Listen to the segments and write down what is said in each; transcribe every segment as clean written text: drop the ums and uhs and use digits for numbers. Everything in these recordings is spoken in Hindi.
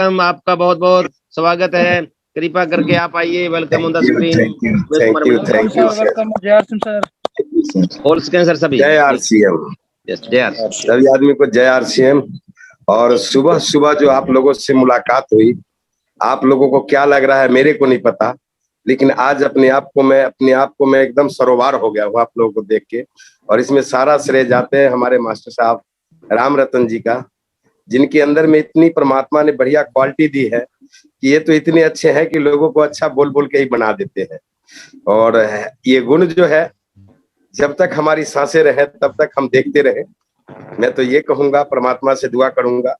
वेलकम, आपका बहुत बहुत स्वागत है। कृपा करके आप आइए। Welcome on the screen. Thank you sir. Welcome Jai R Singh sir. All scan sir सभी। जय आरसीएम। यस जय आर। सभी आदमी को जय आरसीएम। और सुबह सुबह जो आप लोगों से मुलाकात हुई, आप लोगों को क्या लग रहा है मेरे को नहीं पता, लेकिन आज अपने आप को मैं एकदम सरोवार हो गया हूँ आप लोगों को देख के। और इसमें सारा श्रेय जाते हैं हमारे मास्टर साहब राम रतन जी का, जिनके अंदर में इतनी परमात्मा ने बढ़िया क्वालिटी दी है कि ये तो इतने अच्छे हैं कि लोगों को अच्छा बोल बोल के ही बना देते हैं। और ये गुण जो है, जब तक हमारी सांसें रहे तब तक हम देखते रहे। मैं तो ये कहूंगा, परमात्मा से दुआ करूंगा।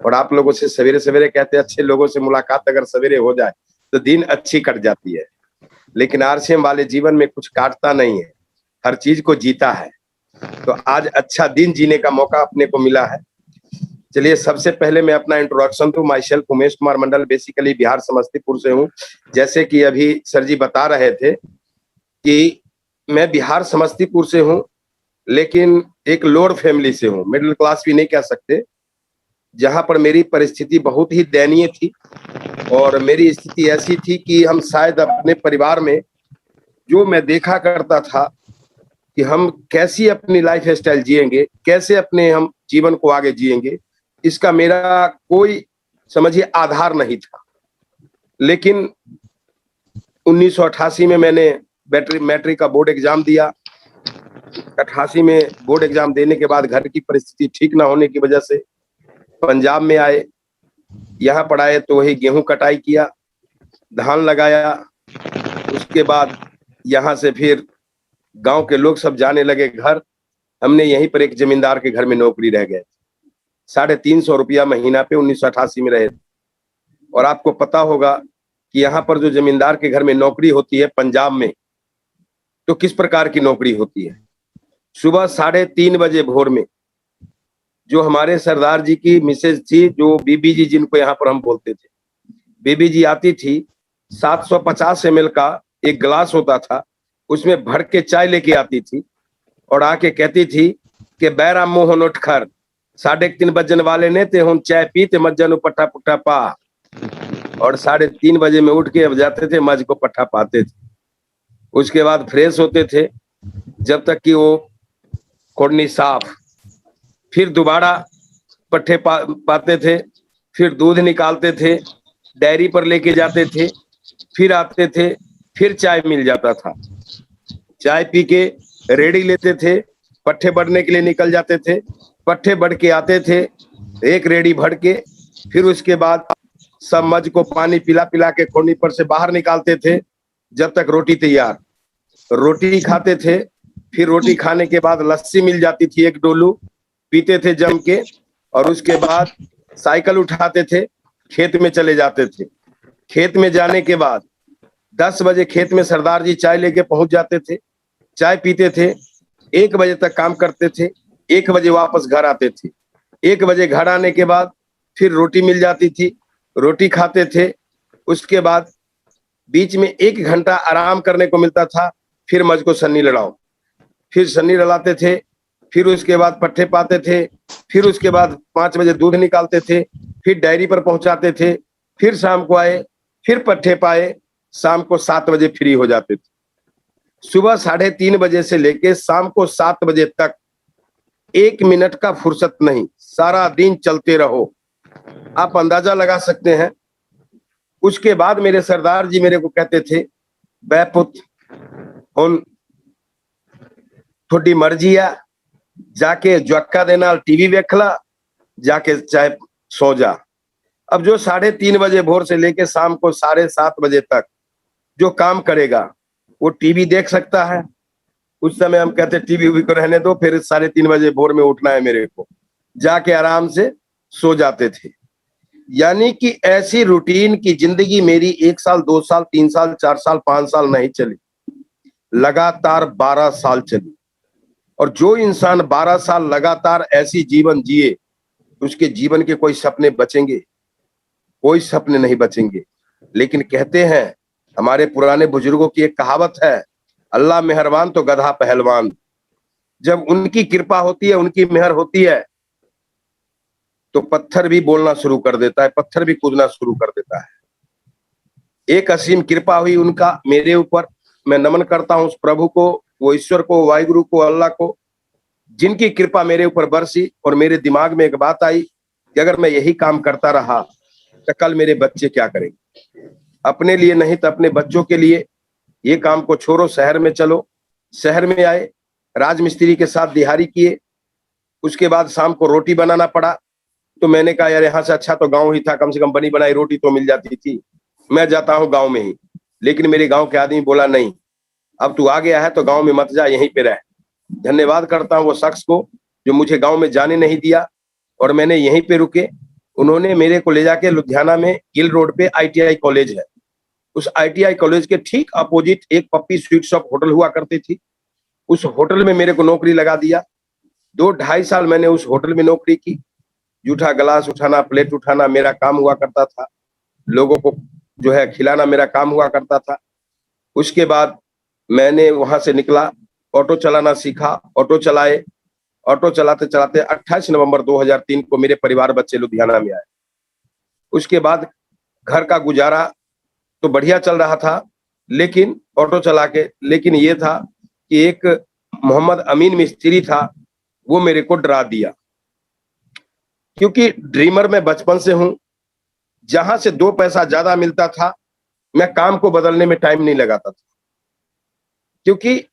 और आप लोगों से सवेरे सवेरे कहते हैं, अच्छे लोगों से मुलाकात अगर सवेरे हो जाए तो दिन अच्छी कट जाती है। लेकिन आरसीएम वाले जीवन में कुछ काटता नहीं है, हर चीज को जीता है। तो आज अच्छा दिन जीने का मौका अपने को मिला है। चलिए, सबसे पहले मैं अपना इंट्रोडक्शन दूं। My self Umesh Kumar Mandal, basically Bihar Samastipur से हूँ। जैसे कि अभी सर जी बता रहे थे कि मैं बिहार समस्तीपुर से हूँ, लेकिन एक लोअर फैमिली से हूँ, मिडिल क्लास भी नहीं कह सकते, जहां पर मेरी परिस्थिति बहुत ही दयनीय थी। और मेरी स्थिति ऐसी थी कि हम शायद अपने परिवार में, जो मैं देखा करता था कि हम कैसी अपनी लाइफ स्टाइल जिएंगे, कैसे अपने हम जीवन को आगे जिएंगे, इसका मेरा कोई समझिए आधार नहीं था। लेकिन 1988 में मैंने मैट्रिक का बोर्ड एग्जाम दिया। 88 में बोर्ड एग्जाम देने के बाद घर की परिस्थिति ठीक ना होने की वजह से पंजाब में आए। यहाँ पढ़ाए तो वही गेहूं कटाई किया, धान लगाया। उसके बाद यहाँ से फिर गांव के लोग सब जाने लगे घर। हमने यहीं पर एक जमींदार के घर में नौकरी रह गए। 350 रुपया महीना पे 1988 में रहे। और आपको पता होगा कि यहाँ पर जो जमींदार के घर में नौकरी होती है पंजाब में, तो किस प्रकार की नौकरी होती है। सुबह 3:30 बजे भोर में जो हमारे सरदार जी की मिसेज थी, जो बीबी जी जिनको यहाँ पर हम बोलते थे, बीबी जी आती थी। 750 ml का एक गिलास होता था, उसमें भर के चाय लेके आती थी और आके कहती थी कि बैरा मोहन उठ खर, 3:30 बजन वाले ने ते हम चाय पीते मज्जन पट्टा पुट्टा पा। और 3:30 बजे में उठ के अब जाते थे, मज को पट्टा पाते थे। उसके बाद फ्रेश होते थे जब तक कि वो कोड़नी साफ, फिर दोबारा पट्टे पाते थे, फिर दूध निकालते थे, डेयरी पर लेके जाते थे, फिर आते थे, फिर चाय मिल जाता था। चाय पी के रेडी लेते थे, पट्टे बढ़ने के लिए निकल जाते थे। पट्टे बढ़ के आते थे, एक रेडी भर के, फिर उसके बाद सब मज को पानी पिला पिला के खोनी पर से बाहर निकालते थे, जब तक रोटी तैयार। रोटी खाते थे, फिर रोटी खाने के बाद लस्सी मिल जाती थी, एक डोलू पीते थे जम के। और उसके बाद साइकिल उठाते थे, खेत में चले जाते थे। खेत में जाने के बाद 10 बजे खेत में सरदार जी चाय लेके पहुंच जाते थे, चाय पीते थे, 1 बजे तक काम करते थे, 1 बजे वापस घर आते थे। 1 बजे घर आने के बाद फिर रोटी मिल जाती थी, रोटी खाते थे। उसके बाद बीच में 1 घंटा आराम करने को मिलता था, फिर मज को सन्नी लड़ाओ, फिर सन्नी लड़ाते थे, फिर उसके बाद पट्टे पाते थे, फिर उसके बाद 5 बजे दूध निकालते थे, फिर डेयरी पर पहुंचाते थे, फिर शाम को आए, फिर पट्टे पाए, शाम को 7 बजे फ्री हो जाते थे। सुबह 3:30 बजे से लेके शाम को 7 बजे तक 1 मिनट का फुर्सत नहीं, सारा दिन चलते रहो। आप अंदाजा लगा सकते हैं। उसके बाद मेरे सरदार जी मेरे को कहते थे, बैपुत हुन थोड़ी मर्जी है, जाके जक्का देना टीवी वेखला, जाके चाहे सो जा। अब जो 3:30 बजे भोर से लेके शाम को 7:30 बजे तक जो काम करेगा वो टीवी देख सकता है। उस समय हम कहते टीवी को रहने दो, फिर 3:30 बजे भोर में उठना है मेरे को, जाके आराम से सो जाते थे। यानी कि ऐसी रूटीन की जिंदगी मेरी 1 साल 2 साल 3 साल 4 साल 5 साल नहीं चली, लगातार 12 साल चली। और जो इंसान 12 साल लगातार ऐसी जीवन जिए, उसके जीवन के कोई सपने बचेंगे? कोई सपने नहीं बचेंगे। लेकिन कहते हैं, हमारे पुराने बुजुर्गों की एक कहावत है, अल्लाह मेहरबान तो गधा पहलवान। जब उनकी कृपा होती है, उनकी मेहर होती है, तो पत्थर भी बोलना शुरू कर देता है, पत्थर भी कूदना शुरू कर देता है। एक असीम कृपा हुई उनका मेरे ऊपर। मैं नमन करता हूं उस प्रभु को, वो ईश्वर को, वाहिगुरु को, अल्लाह को, जिनकी कृपा मेरे ऊपर बरसी। और मेरे दिमाग में एक बात आई कि अगर मैं यही काम करता रहा तो कल मेरे बच्चे क्या करेंगे, अपने लिए नहीं तो अपने बच्चों के लिए। ये काम को छोड़ो, शहर में चलो। शहर में आए, राजमिस्त्री के साथ दिहाड़ी किए। उसके बाद शाम को रोटी बनाना पड़ा। तो मैंने कहा यार यहाँ से अच्छा तो गांव ही था, कम से कम बनी बनाई रोटी तो मिल जाती थी, मैं जाता हूँ गांव में ही। लेकिन मेरे गांव के आदमी बोला नहीं, अब तू आ गया है तो गांव में मत जा, यहीं पे रह। धन्यवाद करता हूँ वो शख्स को जो मुझे गांव में जाने नहीं दिया और मैंने यहीं पे रुके। उन्होंने मेरे को ले जाके लुधियाना में गिल रोड पे ITI कॉलेज है, उस ITI कॉलेज के ठीक अपोजिट एक पप्पी स्वीट शॉप होटल हुआ करती थी। उस होटल में मेरे को नौकरी लगा दिया। 2-2.5 साल मैंने उस होटल में नौकरी की। जूठा गिलास उठाना, प्लेट उठाना मेरा काम हुआ करता था। लोगों को जो है खिलाना मेरा काम हुआ करता था। उसके बाद मैंने वहां से निकला, ऑटो चलाना सीखा, ऑटो चलाए। ऑटो चलाते चलाते 28 नवंबर 2003 को मेरे परिवार बच्चे लुधियाना में आए। उसके बाद घर का गुजारा तो बढ़िया चल रहा था, लेकिन ऑटो चला के, लेकिन ये था कि एक मोहम्मद अमीन मिस्त्री था, वो मेरे को डरा दिया। क्योंकि ड्रीमर में बचपन से हूं, जहां से 2 पैसा ज्यादा मिलता था मैं काम को बदलने में टाइम नहीं लगाता था, क्योंकि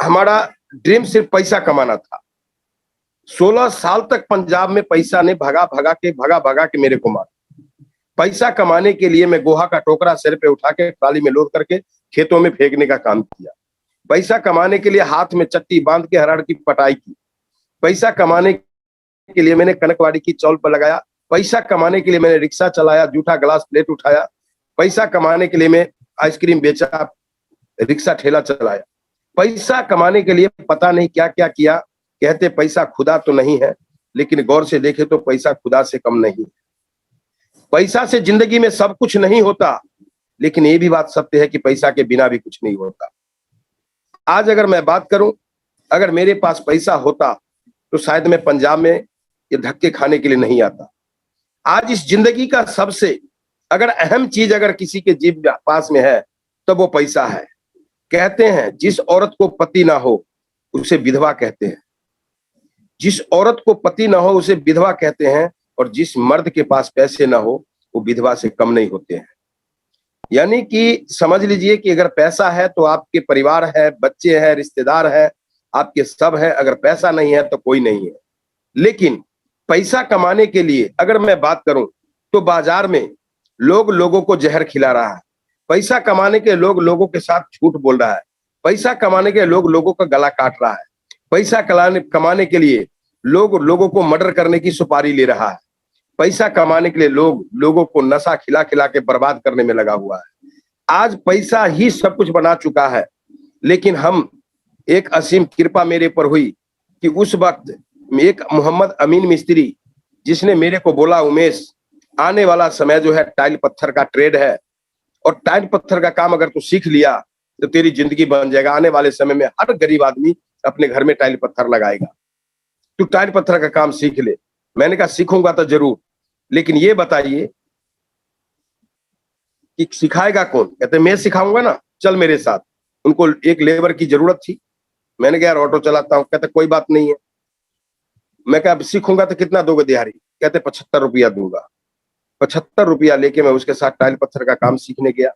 हमारा ड्रीम सिर्फ पैसा कमाना था। 16 साल तक पंजाब में पैसा ने भगा भगा के मेरे को मारा। पैसा कमाने के लिए मैं गोहा का टोकरा सिर पे उठा के ट्राली में लोड करके खेतों में फेंकने का काम किया। पैसा कमाने के लिए हाथ में चट्टी बांध के हराड़ की पटाई की। पैसा कमाने के लिए मैंने कनकवाड़ी की चौल पर लगाया। पैसा कमाने के लिए मैंने रिक्शा चलाया, जूठा गिलास प्लेट उठाया। पैसा कमाने के लिए मैं आइसक्रीम बेचा, रिक्शा ठेला चलाया। पैसा कमाने के लिए पता नहीं क्या क्या किया। कहते पैसा खुदा तो नहीं है, लेकिन गौर से देखे तो पैसा खुदा से कम नहीं है। पैसा से जिंदगी में सब कुछ नहीं होता, लेकिन ये भी बात सत्य है कि पैसा के बिना भी कुछ नहीं होता। आज अगर मैं बात करूं, अगर मेरे पास पैसा होता तो शायद मैं पंजाब में ये धक्के खाने के लिए नहीं आता। आज इस जिंदगी का सबसे अगर अहम चीज अगर किसी के जीव पास में है तो वो पैसा है। कहते हैं जिस औरत को पति ना हो उसे विधवा कहते हैं, जिस औरत को पति ना हो उसे विधवा कहते हैं, और जिस मर्द के पास पैसे ना हो वो विधवा से कम नहीं होते हैं। यानी कि समझ लीजिए कि अगर पैसा है तो आपके परिवार है, बच्चे हैं, रिश्तेदार है, आपके सब है। अगर पैसा नहीं है तो कोई नहीं है। लेकिन पैसा कमाने के लिए अगर मैं बात करूं तो बाजार में लोग लोगों को जहर खिला रहा है। पैसा कमाने के लोग लोगों के साथ झूठ बोल रहा है। पैसा कमाने के लोग लोगों का गला काट रहा है। पैसा कमाने के लिए लोग लोगों को मर्डर करने की सुपारी ले रहा है। पैसा कमाने के लिए लोग लोगों को नशा खिला खिला के बर्बाद करने में लगा हुआ है। आज पैसा ही सब कुछ बना चुका है। लेकिन हम एक असीम कृपा मेरे पर हुई कि उस वक्त एक मोहम्मद अमीन मिस्त्री जिसने मेरे को बोला, उमेश आने वाला समय जो है टाइल पत्थर का ट्रेड है, और टाइल पत्थर का काम अगर तू सीख लिया तो तेरी जिंदगी बन जाएगा। आने वाले समय में हर गरीब आदमी अपने घर में टाइल पत्थर लगाएगा। तू टाइल पत्थर का काम सीख ले। मैंने कहा सीखूंगा तो जरूर, लेकिन ये बताइए कि सिखाएगा कौन? कहते मैं सिखाऊंगा ना, चल मेरे साथ। उनको एक लेबर की जरूरत थी। मैंने कहा यार ऑटो चलाता हूँ। कहते कोई बात नहीं है। मैं कहा सीखूंगा तो कितना दोगे दिहाड़ी? कहते 75 रुपया दूंगा। 75 रुपया लेके मैं उसके साथ टाइल पत्थर का काम सीखने गया।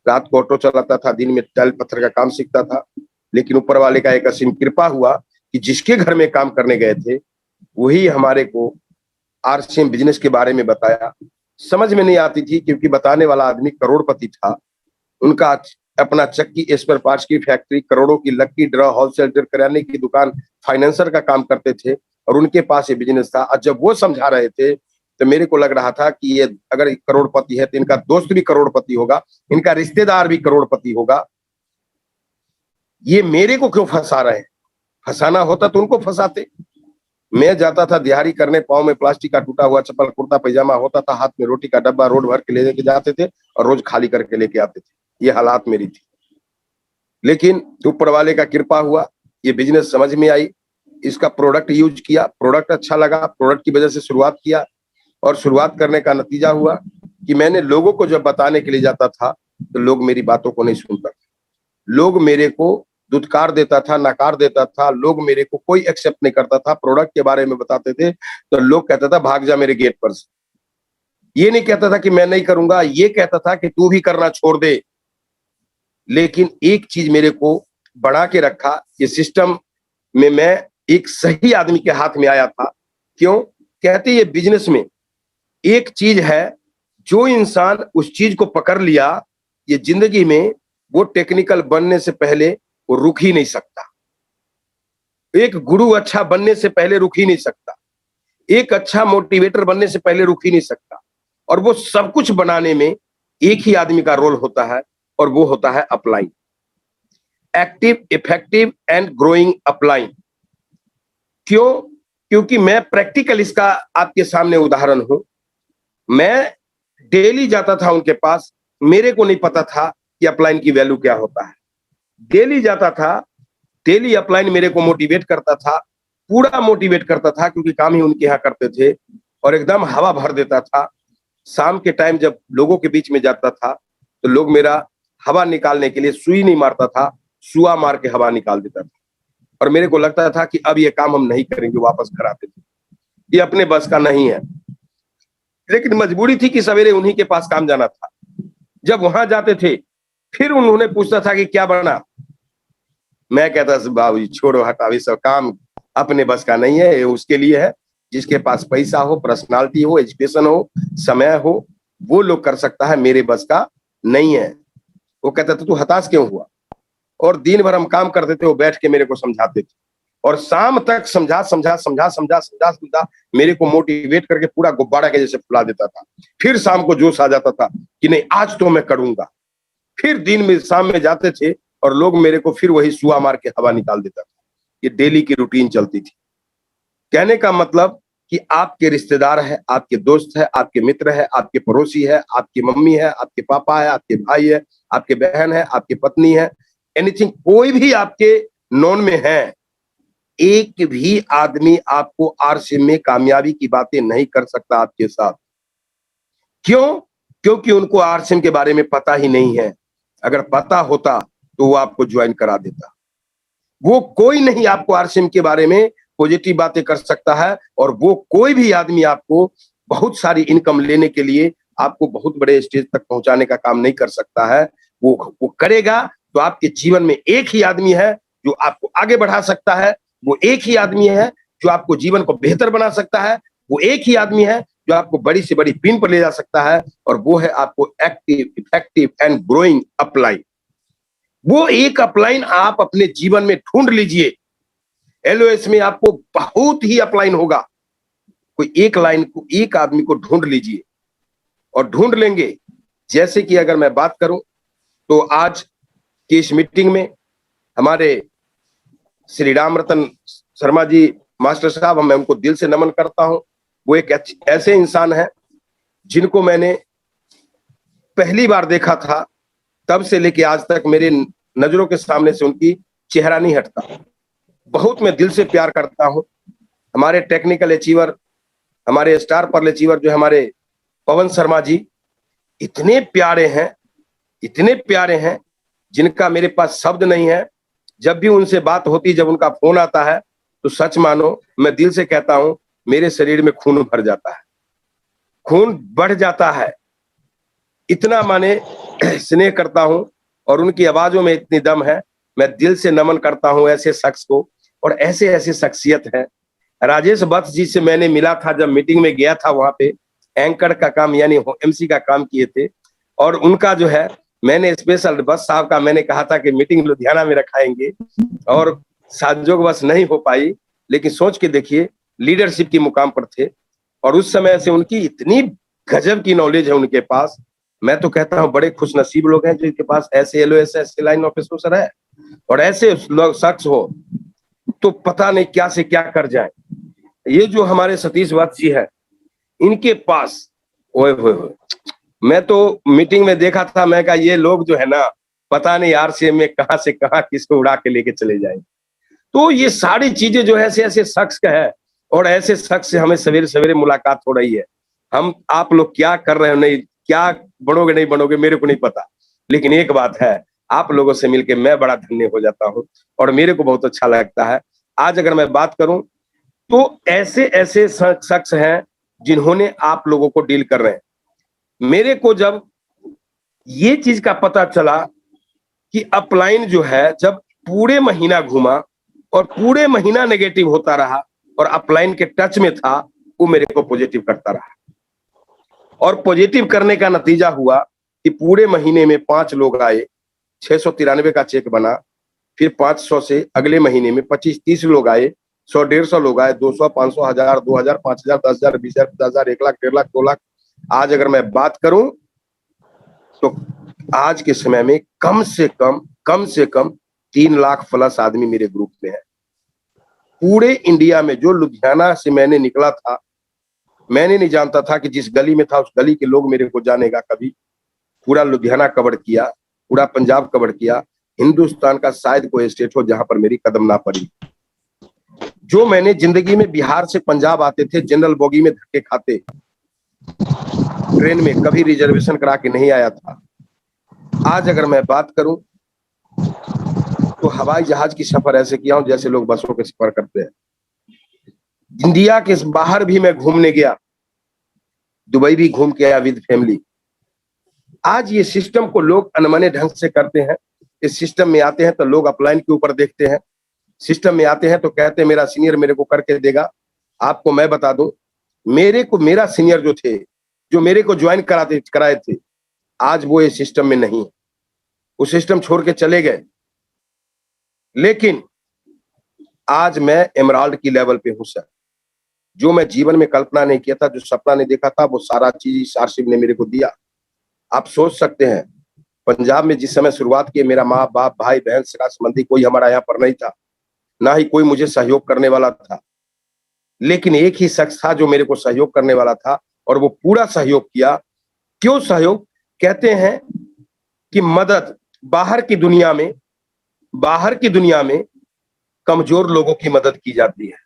रात को ऑटो चलाता था, दिन में टाइल पत्थर का काम सीखता था। लेकिन ऊपर वाले का एक असीम कृपा हुआ कि जिसके घर में काम करने गए थे वही हमारे को RCM बिजनेस के बारे में बताया। समझ में नहीं आती थी, क्योंकि बताने वाला आदमी करोड़पति था। उनका अपना चक्की स्पेयर पार्ट्स की फैक्ट्री, करोड़ों की लक्की ड्रा, होलसेल किराने की दुकान, फाइनेंसर का काम करते थे, और उनके पास ये बिजनेस था। और जब वो समझा रहे थे तो मेरे को लग रहा था कि ये अगर करोड़पति है तो इनका दोस्त भी करोड़पति होगा, इनका रिश्तेदार भी करोड़पति होगा। ये मेरे को क्यों फंसा रहे हैं? फंसाना होता तो उनको फंसाते। मैं जाता था दिहाड़ी करने, पाँव में प्लास्टिक का टूटा हुआ चप्पल, कुर्ता पैजामा होता था, हाथ में रोटी का डब्बा रोड भर के लेके जाते थे और रोज खाली करके लेके आते थे। ये हालात मेरी थी। लेकिन ऊपर वाले का कृपा हुआ, ये बिजनेस समझ में आई, इसका प्रोडक्ट यूज किया, प्रोडक्ट अच्छा लगा, प्रोडक्ट की वजह से शुरुआत किया। और शुरुआत करने का नतीजा हुआ कि मैंने लोगों को जब बताने के लिए जाता था तो लोग मेरी बातों को नहीं सुनता था, लोग मेरे को दुत्कार देता था, नकार देता था, लोग मेरे को कोई एक्सेप्ट नहीं करता था। प्रोडक्ट के बारे में बताते थे तो लोग कहता था भाग जा मेरे गेट पर से। ये नहीं कहता था कि मैं नहीं करूंगा, ये कहता था कि तू भी करना छोड़ दे। लेकिन एक चीज मेरे को बढ़ा के रखा, ये सिस्टम में मैं एक सही आदमी के हाथ में आया था। क्यों? कहते ये बिजनेस में एक चीज है, जो इंसान उस चीज को पकड़ लिया, ये जिंदगी में वो टेक्निकल बनने से पहले वो रुक ही नहीं सकता। एक गुरु अच्छा बनने से पहले रुक ही नहीं सकता, एक अच्छा मोटिवेटर बनने से पहले रुक ही नहीं सकता। और वो सब कुछ बनाने में एक ही आदमी का रोल होता है, और वो होता है upline. Active, effective and growing upline. क्यों? क्योंकि मैं प्रैक्टिकल इसका आपके सामने उदाहरण हूं। मैं डेली जाता था उनके पास, मेरे को नहीं पता था कि अपलाइन की वैल्यू क्या होता है। डेली जाता था, डेली अपलाइन मेरे को मोटिवेट करता था, पूरा मोटिवेट करता था, क्योंकि काम ही उनके यहाँ करते थे, और एकदम हवा भर देता था। शाम के टाइम जब लोगों के बीच में जाता था तो लोग मेरा हवा निकालने के लिए सुई नहीं मारता था, सुआ मार के हवा निकाल देता था। और मेरे को लगता था कि अब ये काम हम नहीं करेंगे, वापस घर आते थे, ये अपने बस का नहीं है। लेकिन मजबूरी थी कि सवेरे उन्हीं के पास काम जाना था। जब वहां जाते थे फिर उन्होंने पूछता था कि क्या बना। मैं कहता था बाबूजी छोड़ो हटाओ, ये सब काम अपने बस का नहीं है, ये उसके लिए है जिसके पास पैसा हो, पर्सनालिटी हो, एजुकेशन हो, समय हो, वो लोग कर सकता है, मेरे बस का नहीं है। वो कहता था तू हताश क्यों हुआ। और दिन भर हम काम करते थे, वो बैठ के मेरे को समझाते थे, और शाम तक समझा मेरे को मोटिवेट करके पूरा गुब्बारा के जैसे फुला देता था। फिर शाम को जोश आ जाता था कि नहीं आज तो मैं करूंगा। फिर दिन में शाम में जाते थे और लोग मेरे को फिर वही सुआ मार के हवा निकाल देता था। ये डेली की रूटीन चलती थी। कहने का मतलब कि आपके रिश्तेदार है, आपके दोस्त है, आपके मित्र है, आपके पड़ोसी है, आपकी मम्मी है, आपके पापा है, आपके भाई है, आपके बहन है, आपकी पत्नी है, एनीथिंग, कोई भी आपके नॉन में है, एक भी आदमी आपको आरसीएम में कामयाबी की बातें नहीं कर सकता आपके साथ। क्यों? क्योंकि उनको आरसीएम के बारे में पता ही नहीं है। अगर पता होता तो वो आपको ज्वाइन करा देता। वो कोई नहीं आपको आरसीएम के बारे में पॉजिटिव बातें कर सकता है, और वो कोई भी आदमी आपको बहुत सारी इनकम लेने के लिए आपको बहुत बड़े स्टेज तक पहुंचाने का काम नहीं कर सकता है। वो करेगा तो आपके जीवन में एक ही आदमी है जो आपको आगे बढ़ा सकता है, वो एक ही आदमी है जो आपको जीवन को बेहतर बना सकता है, वो एक ही आदमी है जो आपको बड़ी से बड़ी पिन पर ले जा सकता है, और वो है आपको active, effective and growing upline. वो एक अपलाइन आप अपने जीवन में ढूंढ लीजिए। एलओएस में आपको बहुत ही अपलाइन होगा। कोई एक लाइन को, एक आदमी को ढूंढ लीजिए, और ढूंढ लेंगे। जैसे कि अगर मैं बात करूं तो आज की इस मीटिंग में हमारे श्री राम रतन शर्मा जी मास्टर साहब, मैं उनको दिल से नमन करता हूं। वो एक ऐसे इंसान हैं जिनको मैंने पहली बार देखा था, तब से लेके आज तक मेरे नजरों के सामने से उनकी चेहरा नहीं हटता। बहुत मैं दिल से प्यार करता हूं। हमारे टेक्निकल अचीवर, हमारे स्टार पर्ल अचीवर जो हमारे पवन शर्मा जी, इतने प्यारे हैं, इतने प्यारे हैं, जिनका मेरे पास शब्द नहीं है। जब भी उनसे बात होती, जब उनका फोन आता है, तो सच मानो मैं दिल से कहता हूं, मेरे शरीर में खून भर जाता है, खून बढ़ जाता है। इतना माने स्नेह करता हूं, और उनकी आवाजों में इतनी दम है। मैं दिल से नमन करता हूं ऐसे शख्स को, और ऐसे ऐसे शख्सियत है। राजेश बत्स जी से मैंने मिला था, जब मीटिंग में गया था, वहां पे एंकर का काम यानी एमसी का काम किए थे, और उनका जो है मैंने स्पेशल बस साहब का मैंने कहा था कि मीटिंग लुधियाना में रखाएंगे, और संजोग बस नहीं हो पाई। लेकिन सोच के देखिए, लीडरशिप की मुकाम पर थे, और उस समय से उनकी इतनी गजब की नॉलेज है उनके पास। मैं तो कहता हूं बड़े खुश नसीब लोग हैं जिनके पास ऐसे एलओएस, ऐसे लाइन ऑफिसर है, और ऐसे लोग शख्स हो तो पता नहीं क्या से क्या कर जाए। ये जो हमारे सतीश वत्स जी है, इनके पास ओए होए, मैं तो मीटिंग में देखा था, मैं कहा ये लोग जो है ना, पता नहीं आरसीएम में कहां से कहां किसको उड़ा के लेके चले जाए। तो ये सारी चीजें जो है ऐसे ऐसे शख्स का है, और ऐसे शख्स से हमें सवेरे सवेरे मुलाकात हो रही है। हम आप लोग क्या कर रहे हो, नहीं क्या बनोगे नहीं बनोगे मेरे को नहीं पता, लेकिन एक बात है, आप लोगों से मिलके मैं बड़ा धन्य हो जाता हूँ और मेरे को बहुत अच्छा लगता है। आज अगर मैं बात करूं तो ऐसे ऐसे शख्स हैं जिन्होंने आप लोगों को डील कर रहे हैं। मेरे को जब ये चीज का पता चला कि अपलाइन जो है, जब पूरे महीना घूमा और पूरे महीना नेगेटिव होता रहा और अपलाइन के टच में था, वो मेरे को पॉजिटिव करता रहा और पॉजिटिव करने का नतीजा हुआ कि पूरे महीने में 5 लोग आए, 693 का चेक बना, फिर 500 से अगले महीने में 25-30 लोग आए, 100-150 लोग आए, 200, 500, 1000, 2000, 5000, 10000, 20000, 50000, 1 लाख, 1.5 लाख, 2 लाख। आज अगर मैं बात करूं तो आज के समय में कम से कम 3 लाख प्लस आदमी मेरे ग्रुप में है। पूरे इंडिया में जो लुधियाना से मैंने निकला था, मैंने नहीं जानता था कि जिस गली में था उस गली के लोग मेरे को जानेगा कभी। पूरा लुधियाना कवर किया, पूरा पंजाब कवर किया, हिंदुस्तान का शायद कोई स्टेट हो जहां पर मेरी कदम ना पड़ी। जो मैंने जिंदगी में बिहार से पंजाब आते थे, जनरल बोगी में धक्के खाते, ट्रेन में कभी रिजर्वेशन करा के नहीं आया था। आज अगर मैं बात करूं तो हवाई जहाज की सफर ऐसे किया हूं जैसे लोग बसों के सफर करते हैं। इंडिया के बाहर भी मैं घूमने गया, दुबई भी घूम के आया विद फैमिली। आज ये सिस्टम को लोग अनमने ढंग से करते हैं। इस सिस्टम में आते हैं तो लोग अपलाइन के ऊपर देखते हैं, सिस्टम में आते हैं तो कहते हैं मेरा सीनियर मेरे को करके देगा। आपको मैं बता दूं, मेरा सीनियर जो थे, जो मेरे को ज्वाइन कराए थे, आज वो इस सिस्टम में नहीं है, वो सिस्टम छोड़ के चले गए। लेकिन आज मैं एमराल्ड की लेवल पे हूं सर। जो मैं जीवन में कल्पना नहीं किया था, जो सपना नहीं देखा था, वो सारा चीज सारशिव ने मेरे को दिया। आप सोच सकते हैं, पंजाब में जिस समय शुरुआत की, मेरा माँ बाप भाई बहन सगा संबंधी कोई हमारा यहाँ पर नहीं था, ना ही कोई मुझे सहयोग करने वाला था, लेकिन एक ही शख्स था जो मेरे को सहयोग करने वाला था और वो पूरा सहयोग किया। क्यों सहयोग? कहते हैं कि मदद बाहर की दुनिया में कमजोर लोगों की मदद की जाती है।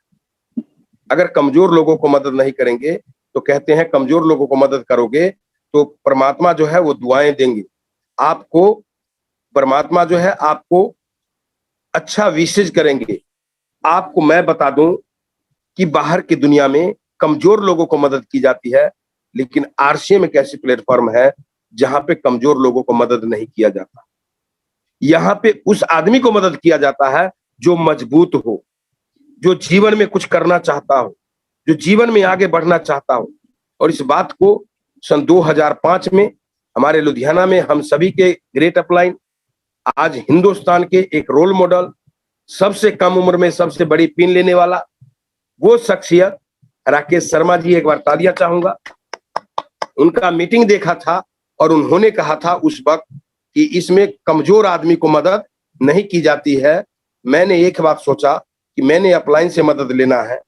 अगर कमजोर लोगों को मदद नहीं करेंगे तो कहते हैं कमजोर लोगों को मदद करोगे तो परमात्मा जो है वो दुआएं देंगे आपको, परमात्मा जो है आपको अच्छा विशेष करेंगे। आपको मैं बता दूं कि बाहर की दुनिया में कमजोर लोगों को मदद की जाती है, लेकिन आरसीएम एक ऐसी प्लेटफॉर्म है जहां पे कमजोर लोगों को मदद नहीं किया जाता। यहां पे उस आदमी को मदद किया जाता है जो मजबूत हो, जो जीवन में कुछ करना चाहता हो, जो जीवन में आगे बढ़ना चाहता हो। और इस बात को सन 2005 में हमारे लुधियाना में हम सभी के ग्रेट अपलाइन, आज हिंदुस्तान के एक रोल मॉडल, सबसे कम उम्र में सबसे बड़ी पिन लेने वाला वो शख्सियत राकेश शर्मा जी, एक बार तालियां चाहूंगा। उनका मीटिंग देखा था और उन्होंने कहा था उस वक्त कि इसमें कमजोर आदमी को मदद नहीं की जाती है। मैंने एक बात सोचा कि मैंने अपलाइन से मदद लेना है,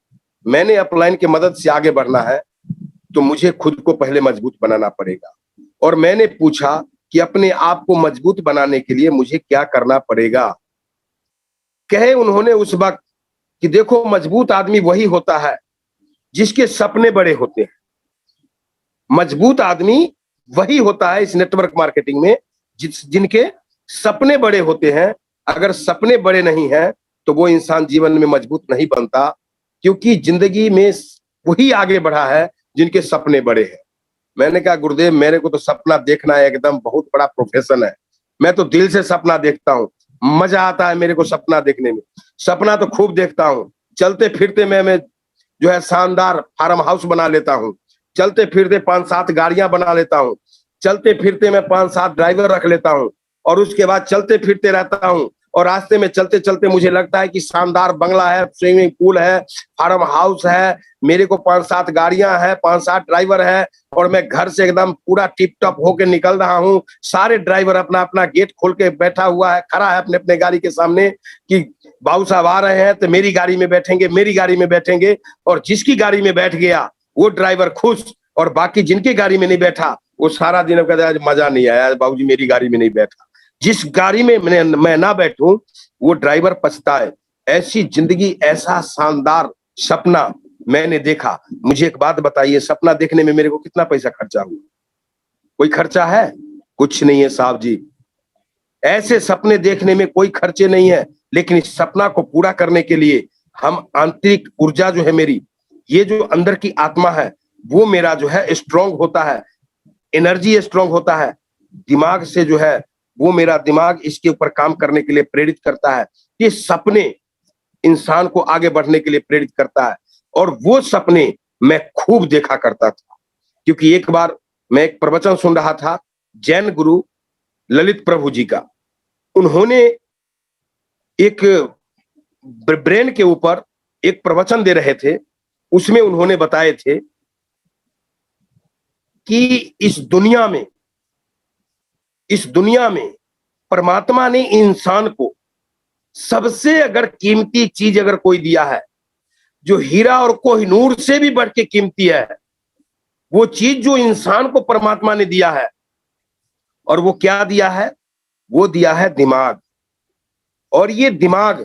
मैंने अपलाइन के मदद से आगे बढ़ना है, तो मुझे खुद को पहले मजबूत बनाना पड़ेगा। और मैंने पूछा कि अपने आप को मजबूत बनाने के लिए मुझे क्या करना पड़ेगा। कहे उन्होंने उस वक्त कि देखो, मजबूत आदमी वही होता है जिसके सपने बड़े होते हैं। मजबूत आदमी वही होता है इस नेटवर्क मार्केटिंग में जिनके सपने बड़े होते हैं। अगर सपने बड़े नहीं हैं तो वो इंसान जीवन में मजबूत नहीं बनता, क्योंकि जिंदगी में वही आगे बढ़ा है जिनके सपने बड़े हैं। मैंने कहा गुरुदेव, मेरे को तो सपना देखना है एकदम बहुत बड़ा प्रोफेशन है, मैं तो दिल से सपना देखता हूँ, मजा आता है मेरे को सपना देखने में। सपना तो खूब देखता हूँ, चलते फिरते मैं जो है शानदार फार्म हाउस बना लेता हूँ, चलते फिरते 5-7 गाड़ियां बना लेता हूँ, चलते फिरते मैं 5-7 ड्राइवर रख लेता हूँ और उसके बाद चलते फिरते रहता हूँ। और रास्ते में चलते चलते मुझे लगता है कि शानदार बंगला है, स्विमिंग पूल है, फार्म हाउस है, मेरे को 5-7 गाड़ियां हैं, 5-7 ड्राइवर है और मैं घर से एकदम पूरा टिप टॉप होके निकल रहा हूँ। सारे ड्राइवर अपना अपना गेट खोल के बैठा हुआ है, खड़ा है अपने अपने गाड़ी के सामने कि बाबू साहब आ रहे हैं तो मेरी गाड़ी में बैठेंगे, मेरी गाड़ी में बैठेंगे। और जिसकी गाड़ी में बैठ गया वो ड्राइवर खुश, और बाकी जिनकी गाड़ी में नहीं बैठा वो सारा दिन कहता है आज मजा नहीं आया, बाबूजी मेरी गाड़ी में नहीं बैठा। जिस गाड़ी में मैं ना बैठूं वो ड्राइवर पछताए। ऐसी जिंदगी, ऐसा शानदार सपना मैंने देखा। मुझे एक बात बताइए, सपना देखने में मेरे को कितना पैसा खर्चा हुआ? कोई खर्चा है? कुछ नहीं है साहब जी। ऐसे सपने देखने में कोई खर्चे नहीं है, लेकिन इस सपना को पूरा करने के लिए हम आंतरिक ऊर्जा जो है मेरी, ये जो अंदर की आत्मा है, वो मेरा जो है स्ट्रांग होता है, एनर्जी स्ट्रांग होता है। दिमाग से जो है वो मेरा दिमाग इसके ऊपर काम करने के लिए प्रेरित करता है। ये सपने इंसान को आगे बढ़ने के लिए प्रेरित करता है, और वो सपने मैं खूब देखा करता था। क्योंकि एक बार मैं एक प्रवचन सुन रहा था जैन गुरु ललित प्रभु जी का। उन्होंने एक ब्रेन के ऊपर एक प्रवचन दे रहे थे। उसमें उन्होंने बताए थे कि इस दुनिया में परमात्मा ने इंसान को सबसे अगर कीमती चीज अगर कोई दिया है, जो हीरा और कोहिनूर से भी बढ़ के कीमती है, वो चीज जो इंसान को परमात्मा ने दिया है, और वो क्या दिया है? वो दिया है दिमाग। और ये दिमाग,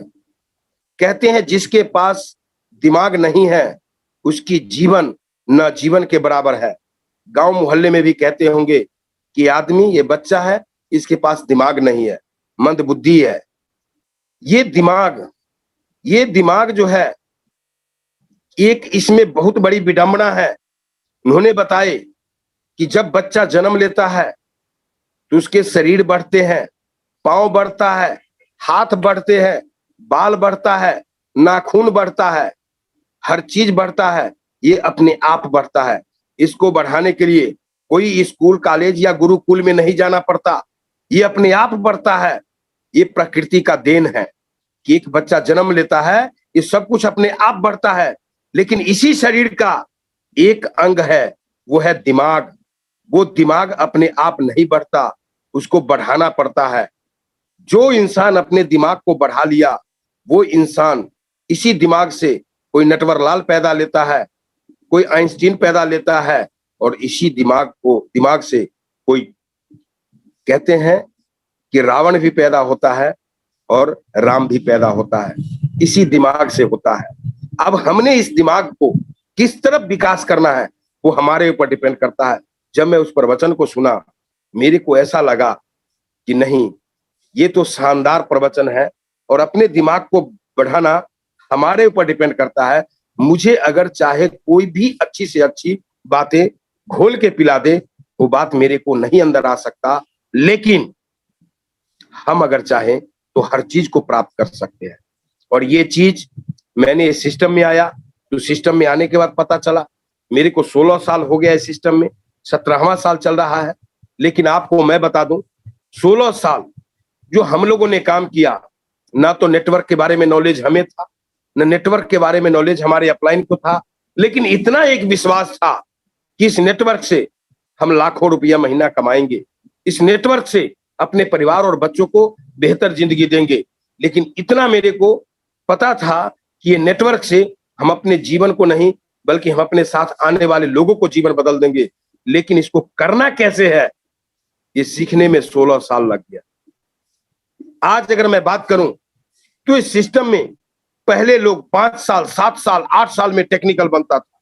कहते हैं जिसके पास दिमाग नहीं है उसकी जीवन न जीवन के बराबर है। गांव मोहल्ले में भी कहते होंगे कि आदमी, ये बच्चा है, इसके पास दिमाग नहीं है, मंद बुद्धि है। ये दिमाग जो है, एक इसमें बहुत बड़ी विडंबना है। उन्होंने बताए कि जब बच्चा जन्म लेता है तो उसके शरीर बढ़ते हैं, पांव बढ़ता है, हाथ बढ़ते हैं, बाल बढ़ता है, नाखून बढ़ता है, हर चीज बढ़ता है। ये अपने आप बढ़ता है। इसको बढ़ाने के लिए कोई स्कूल, कॉलेज या गुरुकुल में नहीं जाना पड़ता, ये अपने आप बढ़ता है। ये प्रकृति का देन है कि एक बच्चा जन्म लेता है, ये सब कुछ अपने आप बढ़ता है। लेकिन इसी शरीर का एक अंग है, वो है दिमाग। वो दिमाग अपने आप नहीं बढ़ता, उसको बढ़ाना पड़ता है। जो इंसान अपने दिमाग को बढ़ा लिया, वो इंसान इसी दिमाग से कोई नटवरलाल पैदा लेता है, कोई आइंस्टीन पैदा लेता है, और इसी दिमाग से कोई, कहते हैं कि रावण भी पैदा होता है और राम भी पैदा होता है, इसी दिमाग से होता है। अब हमने इस दिमाग को किस तरफ विकास करना है, वो हमारे ऊपर डिपेंड करता है। जब मैं उस प्रवचन को सुना, मेरे को ऐसा लगा कि नहीं, ये तो शानदार प्रवचन है, और अपने दिमाग को बढ़ाना हमारे ऊपर डिपेंड करता है। मुझे अगर चाहे कोई भी अच्छी से अच्छी बातें घोल के पिला दे, वो बात मेरे को नहीं अंदर आ सकता, लेकिन हम अगर चाहें तो हर चीज को प्राप्त कर सकते हैं। और ये चीज मैंने इस सिस्टम में आया, तो सिस्टम में आने के बाद पता चला। मेरे को 16 साल हो गया इस सिस्टम में, 17वां साल चल रहा है। लेकिन आपको मैं बता दूं, 16 साल जो हम लोगों ने काम किया, ना तो नेटवर्क के बारे में नॉलेज हमें था, न नेटवर्क के बारे में नॉलेज हमारे अपलाइन को था, लेकिन इतना एक विश्वास था कि इस नेटवर्क से हम लाखों रुपया महीना कमाएंगे, इस नेटवर्क से अपने परिवार और बच्चों को बेहतर जिंदगी देंगे। लेकिन इतना मेरे को पता था कि ये नेटवर्क से हम अपने जीवन को नहीं, बल्कि हम अपने साथ आने वाले लोगों को जीवन बदल देंगे। लेकिन इसको करना कैसे है, ये सीखने में 16 साल लग गया। आज अगर मैं बात करूं तो इस सिस्टम में पहले लोग 5 साल, 7 साल, 8 साल में टेक्निकल बनता था।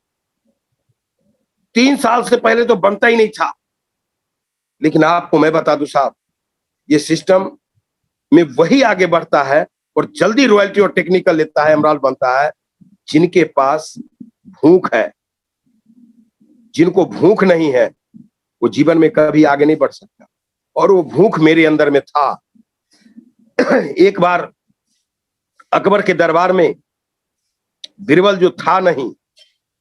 3 साल से पहले तो बनता ही नहीं था। लेकिन आपको मैं बता दूं साहब, ये सिस्टम में वही आगे बढ़ता है और जल्दी रॉयल्टी और टेक्निकल लेता है, एमराल्ड बनता है, जिनके पास भूख है। जिनको भूख नहीं है वो जीवन में कभी आगे नहीं बढ़ सकता, और वो भूख मेरे अंदर में था। एक बार अकबर के दरबार में बीरबल जो था नहीं,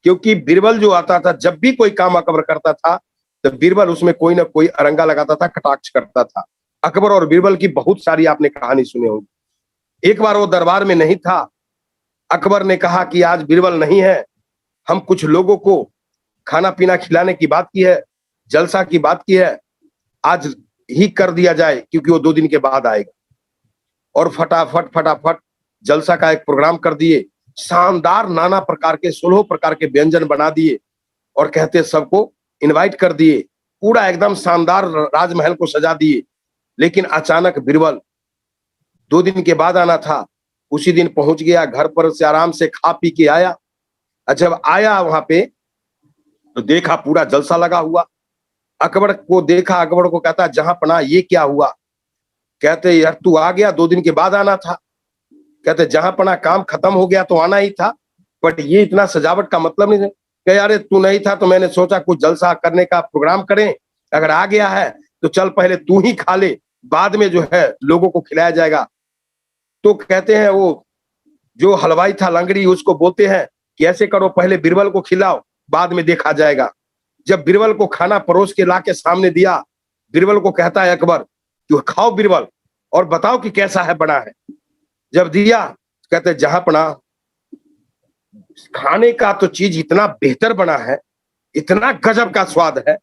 क्योंकि बीरबल जो आता था, जब भी कोई काम अकबर करता था तो बीरबल उसमें कोई ना कोई अरंगा लगाता था, कटाक्ष करता था। अकबर और बीरबल की बहुत सारी आपने कहानी सुनी होगी। एक बार वो दरबार में नहीं था, अकबर ने कहा कि आज बीरबल नहीं है, हम कुछ लोगों को खाना पीना खिलाने की बात की है, जलसा की बात की है, आज ही कर दिया जाए क्योंकि वो 2 दिन के बाद आएगा। और फटाफट जलसा का एक प्रोग्राम कर दिए। शानदार नाना प्रकार के 16 प्रकार के व्यंजन बना दिए और कहते सबको इनवाइट कर दिए। पूरा एकदम शानदार राजमहल को सजा दिए। लेकिन अचानक बीरबल 2 दिन के बाद आना था, उसी दिन पहुंच गया, घर पर से आराम से खा पी के आया। जब आया वहां पे तो देखा पूरा जलसा लगा हुआ। अकबर को देखा, अकबर को कहता जहां पना ये क्या हुआ? कहते यार तू आ गया, 2 दिन के बाद आना था। कहते जहां पना काम खत्म हो गया तो आना ही था, बट ये इतना सजावट का मतलब नहीं है। कह यार तू नहीं था तो मैंने सोचा कुछ जलसा करने का प्रोग्राम करें, अगर आ गया है तो चल पहले तू ही खा ले, बाद में जो है लोगों को खिलाया जाएगा। तो कहते हैं वो जो हलवाई था लंगड़ी, उसको बोलते हैं कि ऐसे करो पहले बीरबल को खिलाओ, बाद में देखा जाएगा। जब बीरबल को खाना परोस के ला के सामने दिया, बीरबल को कहता है अकबर कि खाओ बीरबल और बताओ कि कैसा है, बना है। जब दिया कहते जहां पना खाने का तो चीज इतना बेहतर बना है, इतना गजब का स्वाद है,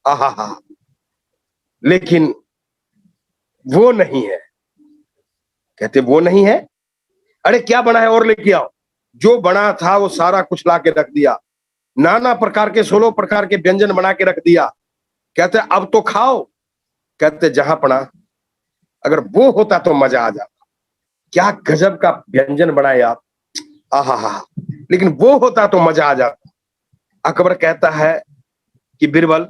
आहा हा, लेकिन वो नहीं है। कहते वो नहीं है? अरे क्या बना है और लेके आओ। जो बना था वो सारा कुछ ला के रख दिया, नाना प्रकार के 16 प्रकार के व्यंजन बना के रख दिया। कहते अब तो खाओ। कहते जहां पना अगर वो होता तो मजा आ जाता, क्या गजब का व्यंजन बनाए आप, आहा हा, लेकिन वो होता तो मजा आ जाता। अकबर कहता है कि बीरबल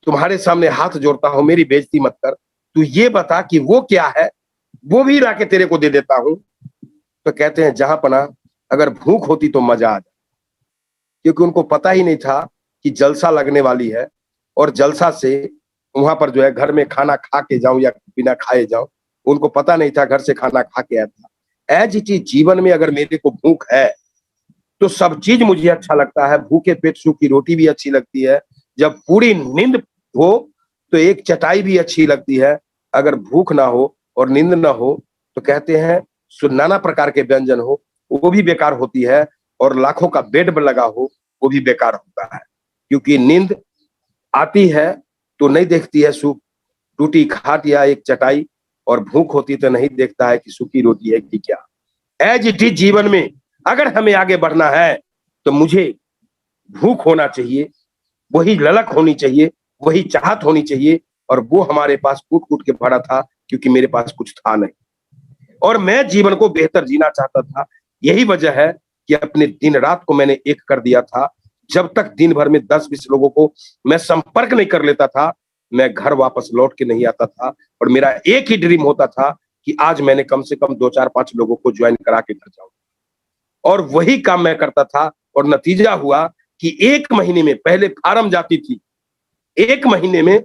तुम्हारे सामने हाथ जोड़ता हूं, मेरी बेइज्जती मत कर, तू ये बता कि वो क्या है, वो भी लाके तेरे को दे देता हूं। तो कहते हैं जहां पना अगर भूख होती तो मजा आ जाता, क्योंकि उनको पता ही नहीं था कि जलसा लगने वाली है, और जलसा से वहां पर जो है घर में खाना खा के जाऊं या बिना खाए जाऊं, उनको पता नहीं था, घर से खाना खा के आया था। एज इट इज जीवन में अगर मेरे को भूख है तो सब चीज मुझे अच्छा लगता है, भूखे पेट सूखी रोटी भी अच्छी लगती है, जब पूरी नींद हो तो एक चटाई भी अच्छी लगती है। अगर भूख ना हो और नींद ना हो तो कहते हैं नाना प्रकार के व्यंजन हो वो भी बेकार होती है, और लाखों का बेड लगा हो वो भी बेकार होता है। क्योंकि नींद आती है तो नहीं देखती है सूख टूटी खाट या एक चटाई, और भूख होती तो नहीं देखता है कि सूखी रोटी है कि क्या। एज इट इज जीवन में अगर हमें आगे बढ़ना है तो मुझे भूख होना चाहिए, वही ललक होनी चाहिए, वही चाहत होनी चाहिए, और वो हमारे पास कूट कूट के भरा था, क्योंकि मेरे पास कुछ था नहीं और मैं जीवन को बेहतर जीना चाहता था। यही वजह है कि अपने दिन रात को मैंने एक कर दिया था। जब तक दिन भर में 10-20 लोगों को मैं संपर्क नहीं कर लेता था, मैं घर वापस लौट के नहीं आता था। और मेरा एक ही ड्रीम होता था कि आज मैंने कम से कम 2-4-5 लोगों को ज्वाइन करा के घर जाऊं, और वही काम मैं करता था। और नतीजा हुआ कि 1 महीने में पहले फार्म जाती थी, 1 महीने में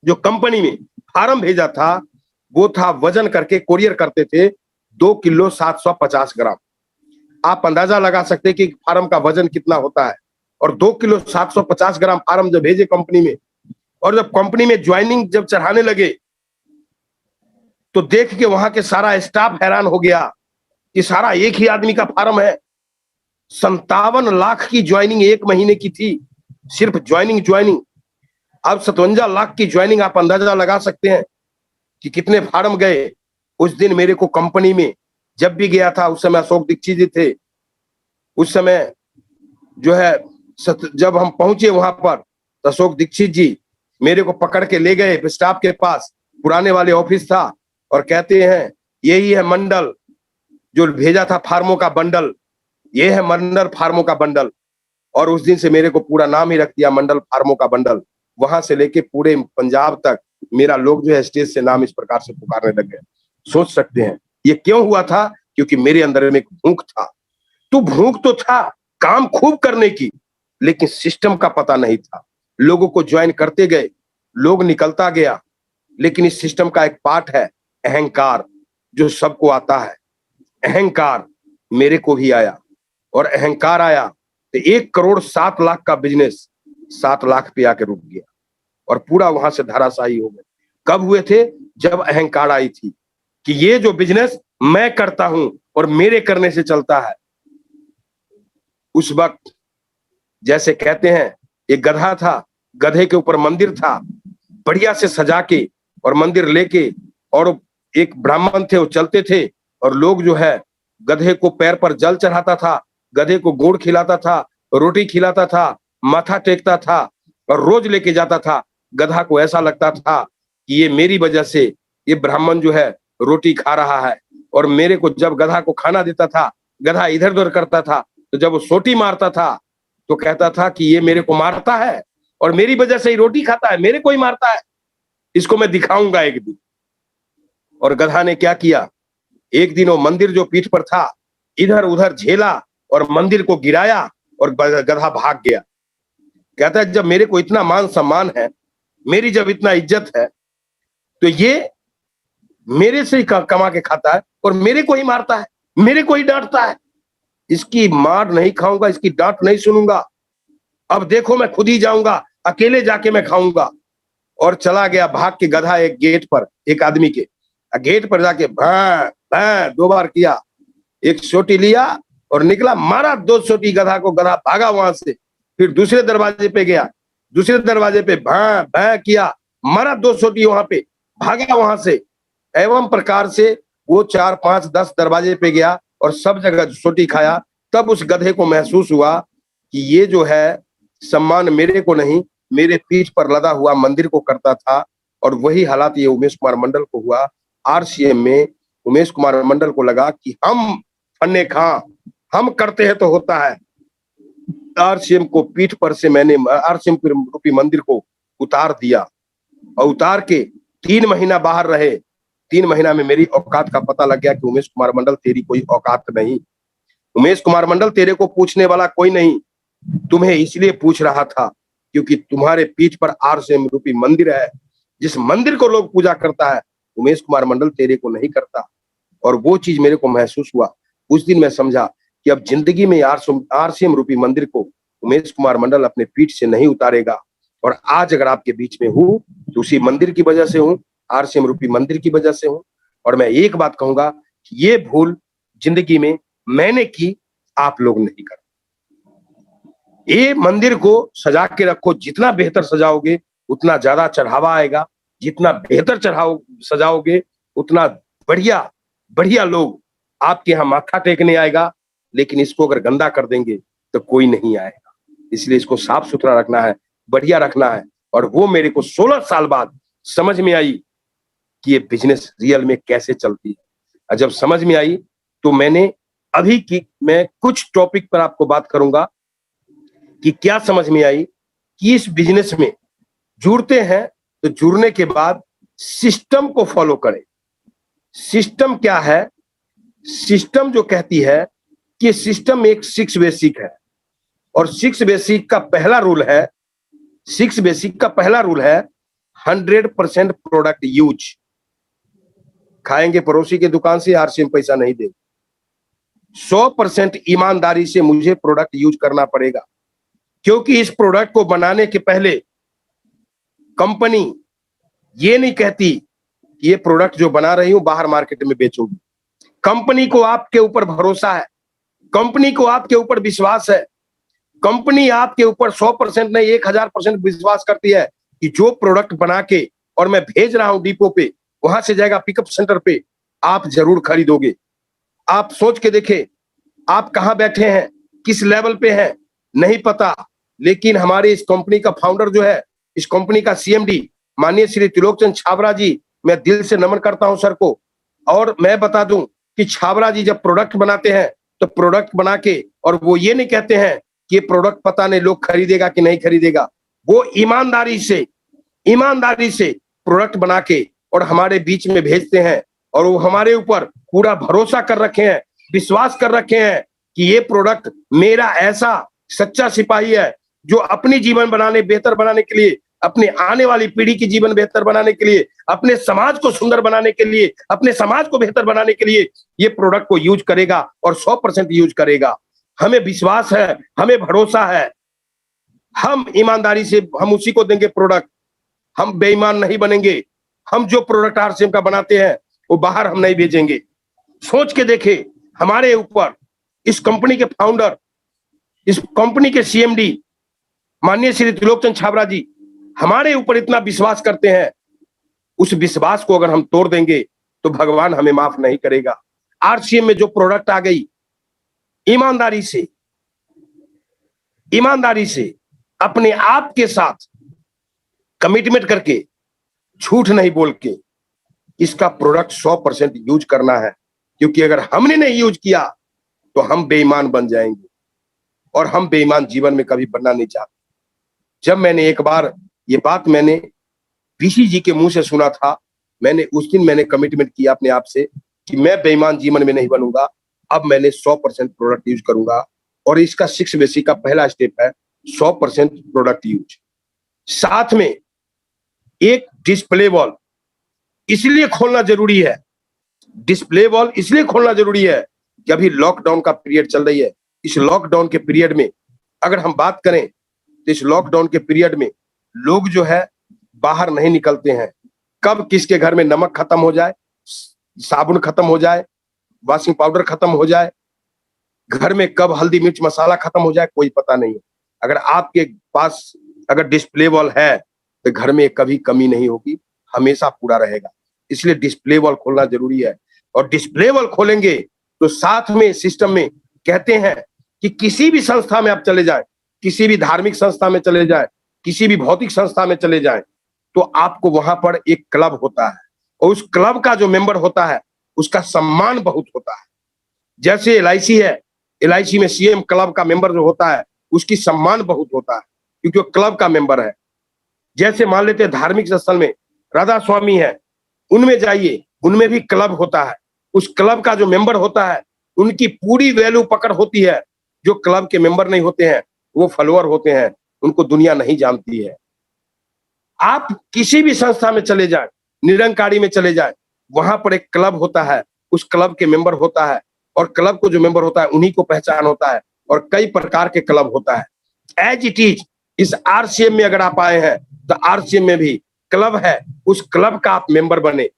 जो कंपनी में फार्म भेजा था वो था वजन करके कोरियर करते थे 2 किलो 750 ग्राम। आप अंदाजा लगा सकते हैं कि फार्म का वजन कितना होता है। और 2 किलो 750 ग्राम फार्म जब भेजे कंपनी में, और जब कंपनी में ज्वाइनिंग जब चढ़ाने लगे तो देख के वहां के सारा स्टाफ हैरान हो गया कि सारा एक ही आदमी का फार्म है। 57 लाख की ज्वाइनिंग 1 महीने की थी, सिर्फ ज्वाइनिंग। अब 57 लाख की ज्वाइनिंग, आप अंदाजा लगा सकते हैं कि कितने फार्म गए। उस दिन मेरे को कंपनी में जब भी गया था, उस समय अशोक दीक्षित जी थे, उस समय जो है जब हम पहुंचे वहां पर तो अशोक दीक्षित जी मेरे को पकड़ के ले गए स्टाफ के पास, पुराने वाले ऑफिस था, और कहते हैं यही है मंडल जो भेजा था फार्मों का बंडल, ये है मंडल फार्मों का बंडल। और उस दिन से मेरे को पूरा नाम ही रख दिया मंडल फार्मों का बंडल। वहां से लेके पूरे पंजाब तक मेरा लोग जो है स्टेज से नाम इस प्रकार से पुकारने लगे। सोच सकते हैं ये क्यों हुआ था? क्योंकि मेरे अंदर में एक भूख था। तो भूख तो था काम खूब करने की, लेकिन सिस्टम का पता नहीं था। लोगों को ज्वाइन करते गए, लोग निकलता गया, लेकिन इस सिस्टम का एक पार्ट है अहंकार, जो सबको आता है। अहंकार मेरे को भी आया, और अहंकार आया तो 1 करोड़ 7 लाख का बिजनेस 7 लाख पे आके रुक गया, और पूरा वहां से धराशायी हो गया। कब हुए थे? जब अहंकार आई थी कि ये जो बिजनेस मैं करता हूं और मेरे करने से चलता है। उस वक्त जैसे कहते हैं एक गधा था, गधे के ऊपर मंदिर था, बढ़िया से सजा के और मंदिर लेके, और एक ब्राह्मण थे वो चलते थे, और लोग जो है गधे को पैर पर जल चढ़ाता था, गधे को गुड़ खिलाता था, रोटी खिलाता था, माथा टेकता था, और रोज लेके जाता था। गधा को ऐसा लगता था कि ये मेरी वजह से ये ब्राह्मण जो है रोटी खा रहा है, और मेरे को जब गधा को खाना देता था, गधा इधर उधर करता था, तो जब वो सोटी मारता था तो कहता था कि ये मेरे को मारता है और मेरी वजह से ही रोटी खाता है, मेरे को ही मारता है, इसको मैं दिखाऊंगा एक दिन। और गधा ने क्या किया, एक दिन वो मंदिर जो पीठ पर था इधर उधर झेला और मंदिर को गिराया और गधा भाग गया। कहता है जब मेरे को इतना मान सम्मान है, मेरी जब इतना इज्जत है, तो ये मेरे से ही कमा के खाता है और मेरे को ही मारता है, मेरे को ही डांटता है। इसकी मार नहीं खाऊंगा, इसकी डांट नहीं सुनूंगा, अब देखो मैं खुद ही जाऊंगा, अकेले जाके मैं खाऊंगा। और चला गया भाग के गधा एक गेट पर, एक आदमी के गेट पर जाके भैं भैं 2 बार किया, एक सोटी लिया और निकला, मारा 2 सोटी गधा को, गधा भागा वहां से। फिर दूसरे दरवाजे पे गया, दूसरे दरवाजे पे भैं भैं किया, मारा 2 सोटी वहां पे, भागा वहां से। एवं प्रकार से वो 4, 5, 10 दरवाजे पे गया और सब जगह सोटी खाया। तब उस गधे को महसूस हुआ कि ये जो है सम्मान मेरे को नहीं, मेरे पीठ पर लदा हुआ मंदिर को करता था। और वही हालात ये उमेश कुमार मंडल को हुआ। आरसीएम में उमेश कुमार मंडल को लगा कि हम फन्ने खां, हम करते हैं तो होता है। आरसीएम को पीठ पर से मैंने आरसीएम रूपी मंदिर को उतार दिया और उतार के 3 महीना बाहर रहे। 3 महीना में मेरी औकात का पता लग गया कि उमेश कुमार मंडल तेरी कोई औकात नहीं, उमेश कुमार मंडल तेरे को पूछने वाला कोई नहीं। तुम्हें इसलिए पूछ रहा था क्योंकि तुम्हारे पीठ पर आरसीएम रूपी मंदिर है, जिस मंदिर को लोग पूजा करता है, उमेश कुमार मंडल तेरे को नहीं करता। और वो चीज मेरे को महसूस हुआ। उस दिन मैं समझा कि अब जिंदगी में आरसीएम रूपी मंदिर को उमेश कुमार मंडल अपने पीठ से नहीं उतारेगा। और आज अगर आपके बीच में हूं तो उसी मंदिर की वजह से हूं, आरसीएम रूपी मंदिर की वजह से हूं। और मैं एक बात कहूंगा कि ये भूल जिंदगी में मैंने की, आप लोग नहीं कर। ये मंदिर को सजा के रखो, जितना बेहतर सजाओगे उतना ज्यादा चढ़ावा आएगा, जितना बेहतर सजाओगे उतना बढ़िया बढ़िया लोग आपके यहाँ माथा टेकने आएगा। लेकिन इसको अगर गंदा कर देंगे तो कोई नहीं आएगा। इसलिए इसको साफ सुथरा रखना है, बढ़िया रखना है। और वो मेरे को 16 साल बाद समझ में आई कि ये बिजनेस रियल में कैसे चलती है। और जब समझ में आई तो मैं कुछ टॉपिक पर आपको बात करूंगा कि क्या समझ में आई कि इस बिजनेस में जुड़ते हैं तो जुड़ने के बाद सिस्टम को फॉलो करें। सिस्टम क्या है? सिस्टम जो कहती है कि सिस्टम एक 6 बेसिक है और 6 बेसिक का पहला रूल है 100% प्रोडक्ट यूज। खाएंगे पड़ोसी के दुकान से, आरसीएम पैसा नहीं देगा। 100% ईमानदारी से मुझे प्रोडक्ट यूज करना पड़ेगा, क्योंकि इस प्रोडक्ट को बनाने के पहले कंपनी ये नहीं कहती कि ये प्रोडक्ट जो बना रही हूं बाहर मार्केट में बेचूंगी। कंपनी को आपके ऊपर भरोसा है, कंपनी को आपके ऊपर विश्वास है। कंपनी आपके ऊपर 100% नहीं 1000% विश्वास करती है कि जो प्रोडक्ट बना के और मैं भेज रहा हूं डिपो पे, वहां से जाएगा पिकअप सेंटर पे, आप जरूर खरीदोगे। आप सोच के देखें, आप कहां बैठे हैं, किस लेवल पे हैं, नहीं पता। लेकिन हमारे इस कंपनी का फाउंडर जो है, इस कंपनी का सीएमडी माननीय श्री त्रिलोकचंद छाबड़ा जी, मैं दिल से नमन करता हूं सर को। और मैं बता दूं कि छाबड़ा जी जब प्रोडक्ट बनाते हैं तो प्रोडक्ट बना के, और वो ये नहीं कहते हैं कि ये प्रोडक्ट पता नहीं लोग खरीदेगा कि नहीं खरीदेगा। वो ईमानदारी से प्रोडक्ट बना के और हमारे बीच में भेजते हैं। और वो हमारे ऊपर पूरा भरोसा कर रखे हैं, विश्वास कर रखे हैं कि ये प्रोडक्ट मेरा ऐसा सच्चा सिपाही है जो अपनी जीवन बेहतर बनाने के लिए, अपने आने वाली पीढ़ी की जीवन बेहतर बनाने के लिए, अपने समाज को सुंदर बनाने के लिए, अपने समाज को बेहतर बनाने के लिए ये प्रोडक्ट को यूज करेगा और 100% यूज करेगा। हमें विश्वास है, हमें भरोसा है, हम ईमानदारी से हम उसी को देंगे प्रोडक्ट। हम बेईमान नहीं बनेंगे। हम जो प्रोडक्ट आरसीएम का बनाते हैं वो बाहर हम नहीं भेजेंगे। सोच के देखे, हमारे ऊपर इस कंपनी के फाउंडर, इस कंपनी के सीएमडी माननीय श्री त्रिलोकचंद छाबड़ा जी हमारे ऊपर इतना विश्वास करते हैं। उस विश्वास को अगर हम तोड़ देंगे तो भगवान हमें माफ नहीं करेगा। आरसीएम में जो प्रोडक्ट आ गई, ईमानदारी से अपने आप के साथ कमिटमेंट करके, झूठ नहीं बोल के इसका प्रोडक्ट 100% यूज करना है। क्योंकि अगर हमने नहीं यूज किया तो हम बेईमान बन जाएंगे। और हम बेईमान जीवन में कभी बनना नहीं चाहते। जब मैंने एक बार ये बात मैंने ऋषि जी के मुंह से सुना था, मैंने उस दिन मैंने कमिटमेंट किया अपने आप से कि मैं बेईमान जीवन में नहीं बनूंगा। अब मैंने 100% प्रोडक्ट यूज करूंगा और इसका 6 बेसिक का पहला स्टेप है 100% प्रोडक्ट यूज। साथ में एक डिस्प्ले वॉल इसलिए खोलना जरूरी है, डिस्प्ले वॉल इसलिए खोलना जरूरी है कि अभी लॉकडाउन का पीरियड चल रही है। इस लॉकडाउन के पीरियड में अगर हम बात करें तो इस लॉकडाउन के पीरियड में लोग जो है बाहर नहीं निकलते हैं। कब किसके घर में नमक खत्म हो जाए, साबुन खत्म हो जाए, वॉशिंग पाउडर खत्म हो जाए, घर में कब हल्दी मिर्च मसाला खत्म हो जाए, कोई पता नहीं है। अगर आपके पास अगर डिस्प्ले वॉल है तो घर में कभी कमी नहीं होगी, हमेशा पूरा रहेगा। इसलिए डिस्प्ले वॉल खोलना जरूरी है। और डिस्प्ले वॉल खोलेंगे तो साथ में सिस्टम में कहते हैं कि किसी भी संस्था में आप चले जाएं, किसी भी धार्मिक संस्था में चले जाएं, किसी भी भौतिक संस्था में चले जाएं, तो आपको वहां पर एक क्लब होता है और उस क्लब का जो मेंबर होता है उसका सम्मान बहुत होता है। जैसे LIC है, LIC में CM क्लब का मेंबर जो होता है उसकी सम्मान बहुत होता है क्योंकि वो क्लब का मेंबर है। जैसे मान लेते हैं धार्मिक स्थल में राधा स्वामी है, उनमें जाइए, उनमें भी क्लब होता है। उस क्लब का जो मेंबर होता है उनकी पूरी वैल्यू पकड़ होती है। जो क्लब के मेंबर नहीं होते हैं वो फॉलोअर होते हैं, उनको दुनिया नहीं जानती है। आप किसी भी संस्था में चले जाएं, निरंकारी में चले जाएं, वहां पर एक क्लब होता है, उस क्लब के मेंबर होता है और क्लब को जो मेंबर होता है उन्हीं को पहचान होता है। और कई प्रकार के क्लब होता है। एज इट इज इस RCM में अगर आप आए हैं तो RCM में भी क्लब है, उस क्लब का आप मेंबर बने।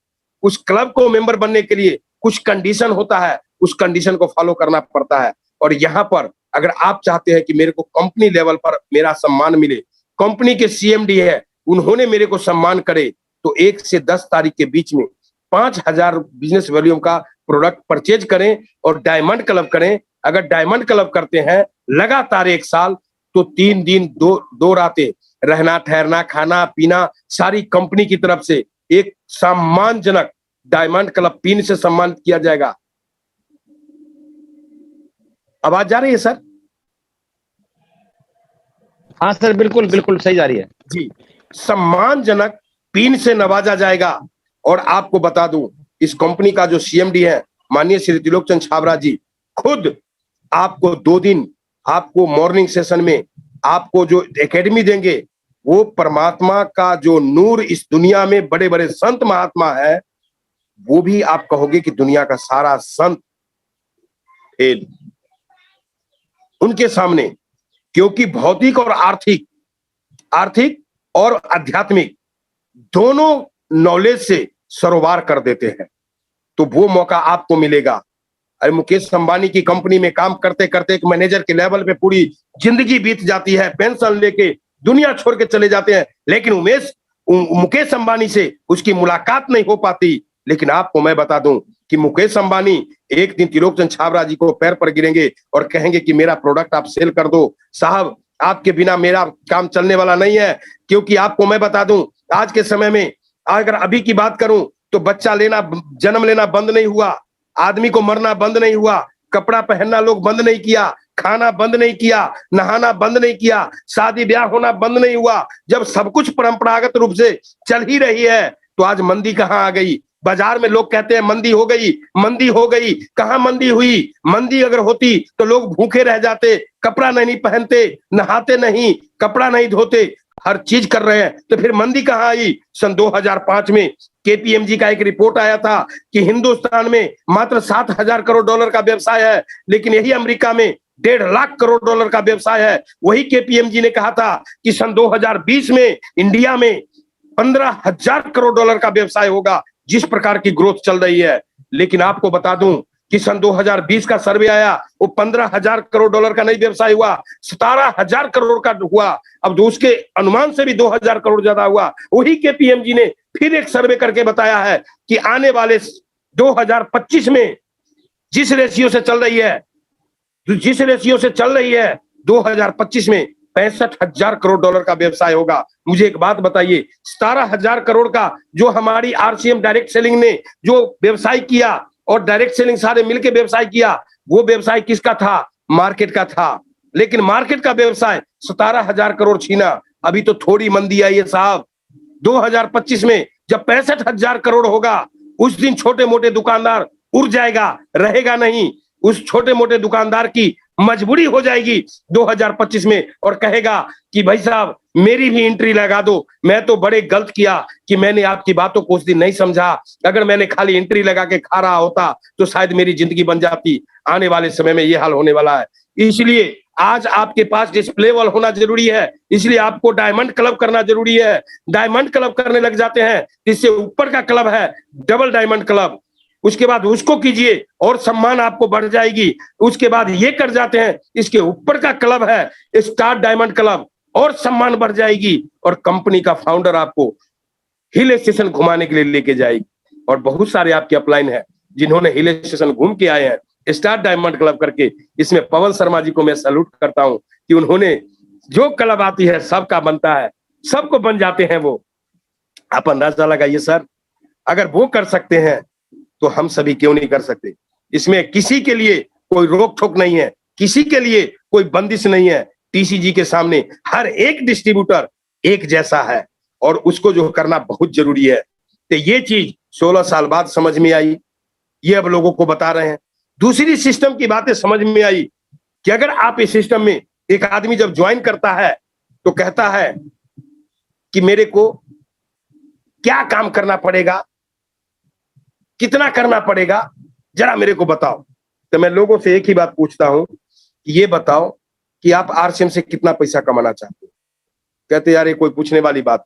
उस क्लब को मेंबर बनने के लिए कुछ कंडीशन होता है, उस कंडीशन को फॉलो करना पड़ता है। और यहाँ पर अगर आप चाहते हैं कि मेरे को कंपनी लेवल पर मेरा सम्मान मिले, कंपनी के CMD है उन्होंने मेरे को सम्मान करे, तो 1 से 10 तारीख के बीच में 5000 बिजनेस वॉल्यूम का प्रोडक्ट परचेज करें और डायमंड क्लब करें। अगर डायमंड क्लब करते हैं लगातार 1 साल तो 3 दिन 2 रातें रहना ठहरना खाना पीना सारी कंपनी की तरफ से एक सम्मानजनक डायमंड क्लब पिन से सम्मानित किया जाएगा। आवाज जा रही है सर? हाँ सर, बिल्कुल बिल्कुल सही जा रही है जी। सम्मानजनक पिन से नवाजा जाएगा। और आपको बता दूं इस कंपनी का जो CMD है माननीय श्री त्रिलोक चंद छाबड़ा जी खुद आपको 2 दिन आपको मॉर्निंग सेशन में आपको जो एकेडमी देंगे, वो परमात्मा का जो नूर इस दुनिया में बड़े बड़े संत महात्मा है, वो भी आप कहोगे कि दुनिया का सारा संत फेल उनके सामने। क्योंकि भौतिक और आर्थिक और आध्यात्मिक दोनों नॉलेज से सरोवार कर देते हैं, तो वो मौका आपको मिलेगा। अरे मुकेश अंबानी की कंपनी में काम करते करते एक मैनेजर के लेवल पे पूरी जिंदगी बीत जाती है, पेंशन लेके दुनिया छोड़ के चले जाते हैं, लेकिन मुकेश अंबानी से उसकी मुलाकात नहीं हो पाती। लेकिन आपको मैं बता दूं कि मुकेश अंबानी एक दिन त्रिलोक चंद छाबड़ा जी को पैर पर गिरेंगे और कहेंगे कि मेरा प्रोडक्ट आप सेल कर दो साहब, आपके बिना मेरा काम चलने वाला नहीं है। क्योंकि आपको मैं बता दूं आज के समय में अगर अभी की बात करूं तो बच्चा लेना जन्म लेना बंद नहीं हुआ, आदमी को मरना बंद नहीं हुआ, कपड़ा पहनना लोग बंद नहीं किया, खाना बंद नहीं किया, नहाना बंद नहीं किया, शादी ब्याह होना बंद नहीं हुआ। जब सब कुछ परंपरागत रूप से चल ही रही है तो आज मंदी कहाँ आ गई? बाजार में लोग कहते हैं मंदी हो गई, मंदी हो गई। कहाँ मंदी हुई? मंदी अगर होती तो लोग भूखे रह जाते, कपड़ा नहीं पहनते, नहाते नहीं, कपड़ा नहीं धोते, हर चीज कर रहे हैं, तो फिर मंदी कहाँ आई? सन 2005 में KPMG का एक रिपोर्ट आया था कि हिंदुस्तान में मात्र $7,000 करोड़ का व्यवसाय है, लेकिन यही अमेरिका में 1.5 लाख करोड़ का व्यवसाय है। वही KPMG ने कहा था कि सन 2020 में इंडिया में 15,000 करोड़ का व्यवसाय होगा, जिस प्रकार की ग्रोथ चल रही है। लेकिन आपको बता दूं कि सन 2020 का सर्वे आया, वो 15,000 करोड़ का नहीं व्यवसाय हुआ, 17,000 करोड़ का हुआ। अब तो उसके अनुमान से भी 2,000 करोड़ ज्यादा हुआ। वही KPMG ने फिर एक सर्वे करके बताया है कि आने वाले 2025 में जिस रेशियो से चल रही है 2025 में 65,000 करोड़ का व्यवसाय होगा। मुझे एक बात बताइए, 17,000 करोड़ का जो हमारी RCM डायरेक्ट सेलिंग ने जो व्यवसाय किया और डायरेक्ट सेलिंग सारे मिलकर व्यवसाय किया, वो व्यवसाय किसका था? मार्केट का था। लेकिन मार्केट का व्यवसाय 17,000 करोड़ छीना। अभी तो थोड़ी मंदी आई है साहब। 2025 में जब 65,000 करोड़ होगा, उस दिन छोटे मोटे दुकानदार उड़ जाएगा, रहेगा नहीं। उस छोटे मोटे दुकानदार की मजबूरी हो जाएगी 2025 में, और कहेगा कि भाई साहब मेरी भी एंट्री लगा दो। मैं तो बड़े गलत किया कि मैंने आपकी बातों को उस दिन नहीं समझा। अगर मैंने खाली एंट्री लगा के खा रहा होता तो शायद मेरी जिंदगी बन जाती। आने वाले समय में यह हाल होने वाला है। इसलिए आज आपके पास डिस्प्ले वॉल होना जरूरी है। इसलिए आपको डायमंड क्लब करना जरूरी है। डायमंड क्लब करने लग जाते हैं, इससे ऊपर का क्लब है डबल डायमंड क्लब, उसके बाद उसको कीजिए और सम्मान आपको बढ़ जाएगी। उसके बाद ये कर जाते हैं, इसके ऊपर का क्लब है स्टार डायमंड क्लब, और सम्मान बढ़ जाएगी। और कंपनी का फाउंडर आपको हिल स्टेशन घुमाने के लिए लेके जाएगी। और बहुत सारे आपके अपलाइन है जिन्होंने हिल स्टेशन घूम के आए हैं स्टार डायमंड क्लब करके। इसमें पवन शर्मा जी को मैं सैल्यूट करता हूं कि उन्होंने जो क्लब आती है सबका बनता है, सबको बन जाते हैं वो। आप अंदाजा लगाइए सर, अगर वो कर सकते हैं तो हम सभी क्यों नहीं कर सकते। इसमें किसी के लिए कोई रोक टोक नहीं है, किसी के लिए कोई बंदिश नहीं है। टीसीजी के सामने हर एक डिस्ट्रीब्यूटर एक जैसा है, और उसको जो करना बहुत जरूरी है। तो ये चीज 16 साल बाद समझ में आई, ये अब लोगों को बता रहे हैं। दूसरी सिस्टम की बातें समझ में आई कि अगर आप इस सिस्टम में, एक आदमी जब ज्वाइन करता है तो कहता है कि मेरे को क्या काम करना पड़ेगा, कितना करना पड़ेगा, जरा मेरे को बताओ। तो मैं लोगों से एक ही बात पूछता हूं कि ये बताओ कि आप आरसीएम से कितना पैसा कमाना चाहते हो। कहते यार ये कोई पूछने वाली बात।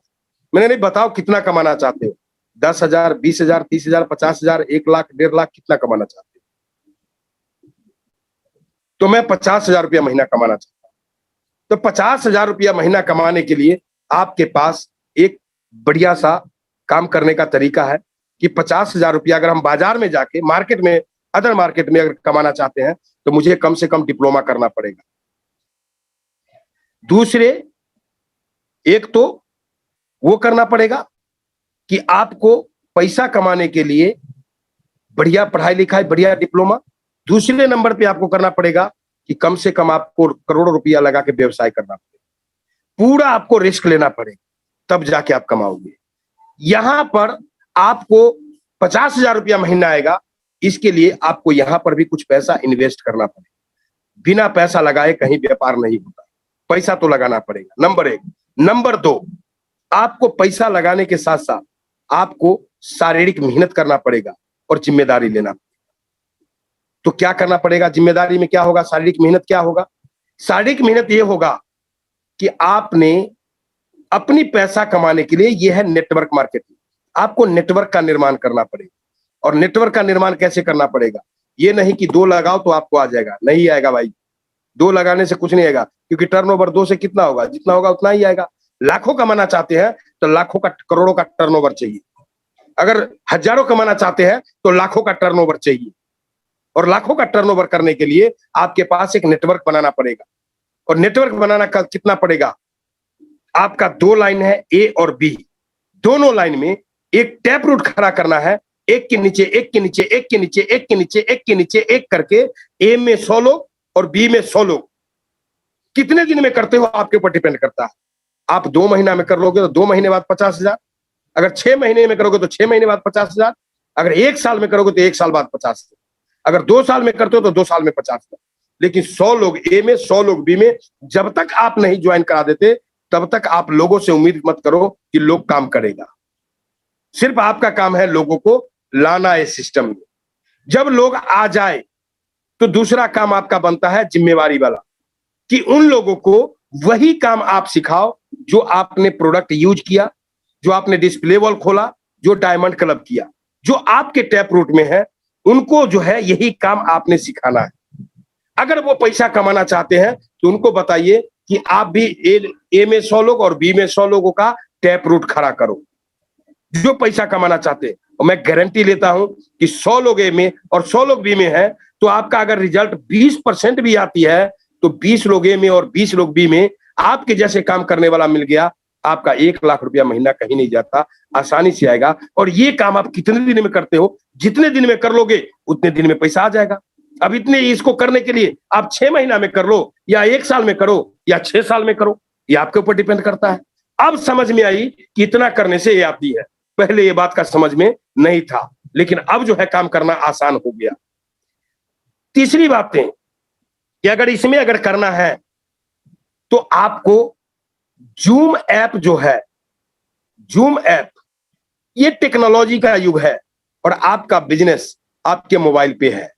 मैंने नहीं, बताओ कितना कमाना चाहते हो। 10,000, 20,000, 30,000, 50,000, 1 लाख, 1.5 लाख, कितना कमाना चाहते हो। तो मैं 50,000 रुपया महीना कमाना चाहता हूं। तो 50,000 रुपया महीना कमाने के लिए आपके पास एक बढ़िया सा काम करने का तरीका है कि 50,000 रुपया अगर हम बाजार में जाके मार्केट में, अदर मार्केट में अगर कमाना चाहते हैं तो मुझे कम से कम डिप्लोमा करना पड़ेगा। दूसरे, एक तो वो करना पड़ेगा कि आपको पैसा कमाने के लिए बढ़िया पढ़ाई लिखाई, बढ़िया डिप्लोमा। दूसरे नंबर पे आपको करना पड़ेगा कि कम से कम आपको करोड़ों रुपया लगा के व्यवसाय करना पड़ेगा। पूरा आपको रिस्क लेना पड़ेगा, तब जाके आप कमाओगे। यहां पर आपको 50,000 रुपया महीना आएगा, इसके लिए आपको यहां पर भी कुछ पैसा इन्वेस्ट करना पड़ेगा। बिना पैसा लगाए कहीं व्यापार नहीं होता, पैसा तो लगाना पड़ेगा, नंबर 1। नंबर 2, आपको पैसा लगाने के साथ साथ आपको शारीरिक मेहनत करना पड़ेगा और जिम्मेदारी लेना पड़ेगा। तो क्या करना पड़ेगा, जिम्मेदारी में क्या होगा, शारीरिक मेहनत क्या होगा। शारीरिक मेहनत ये होगा कि आपने अपनी पैसा कमाने के लिए, यह है नेटवर्क मार्केटिंग। आपको नेटवर्क का निर्माण करना पड़ेगा। और नेटवर्क का निर्माण कैसे करना पड़ेगा, ये नहीं कि 2 लगाओ तो आपको आ जाएगा, नहीं आएगा भाई। 2 लगाने से कुछ नहीं आएगा, क्योंकि टर्नओवर 2 से कितना होगा, जितना होगा उतना ही आएगा। लाखों कमाना चाहते हैं तो लाखों का, करोड़ों का टर्नओवर चाहिए। अगर हजारों कमाना चाहते हैं तो लाखों का टर्नओवर चाहिए। और लाखों का टर्नओवर करने के लिए आपके पास एक नेटवर्क बनाना पड़ेगा। और नेटवर्क बनाना का कितना पड़ेगा, आपका 2 लाइन है ए और बी, दोनों लाइन में एक टैप रूट खड़ा करना है, एक के नीचे एक के नीचे एक के नीचे एक के नीचे एक के नीचे एक करके। ए में 100 लोग और बी में 100 लोग। कितने दिन में करते हो आपके ऊपर डिपेंड करता है। आप 2 महीना में कर लोगे तो 2 महीने बाद 50,000, अगर 6 महीने में करोगे तो 6 महीने बाद 50,000, अगर 1 साल में करोगे तो 1 साल बाद 50,000, अगर 2 साल में करते हो तो 2 साल में 50,000। लेकिन 100 लोग ए में, 100 लोग बी में, जब तक आप नहीं ज्वाइन करा देते तब तक आप लोगों से उम्मीद मत करो कि लोग काम करेगा। सिर्फ आपका काम है लोगों को लाना है सिस्टम में। जब लोग आ जाए तो दूसरा काम आपका बनता है जिम्मेवारी वाला, कि उन लोगों को वही काम आप सिखाओ जो आपने प्रोडक्ट यूज किया, जो आपने डिस्प्ले वॉल खोला, जो डायमंड क्लब किया, जो आपके टैप रूट में है, उनको जो है यही काम आपने सिखाना है। अगर वो पैसा कमाना चाहते हैं तो उनको बताइए कि आप भी ए में 100 लोग और बी में 100 लोगों का टैप रूट खड़ा करो, जो पैसा कमाना चाहते हैं। और मैं गारंटी लेता हूं कि 100 लोग ए में और 100 लोग बी में है तो आपका अगर रिजल्ट 20% भी आती है तो 20 लोग ए में और 20 लोग बी में आपके जैसे काम करने वाला मिल गया, आपका 1 लाख रुपया महीना कहीं नहीं जाता, आसानी से आएगा। और ये काम आप कितने दिन में करते हो, जितने दिन में कर लोगे उतने दिन में पैसा आ जाएगा। अब इतने इसको करने के लिए आप 6 महीना में कर लो या 1 साल में करो या 6 साल में करो, ये आपके ऊपर डिपेंड करता है। अब समझ में आई कि इतना करने से ये आती है, पहले ये बात का समझ में नहीं था, लेकिन अब जो है काम करना आसान हो गया। तीसरी बात है कि अगर करना है तो आपको जूम ऐप जो है, जूम ऐप, ये टेक्नोलॉजी का युग है और आपका बिजनेस आपके मोबाइल पे है।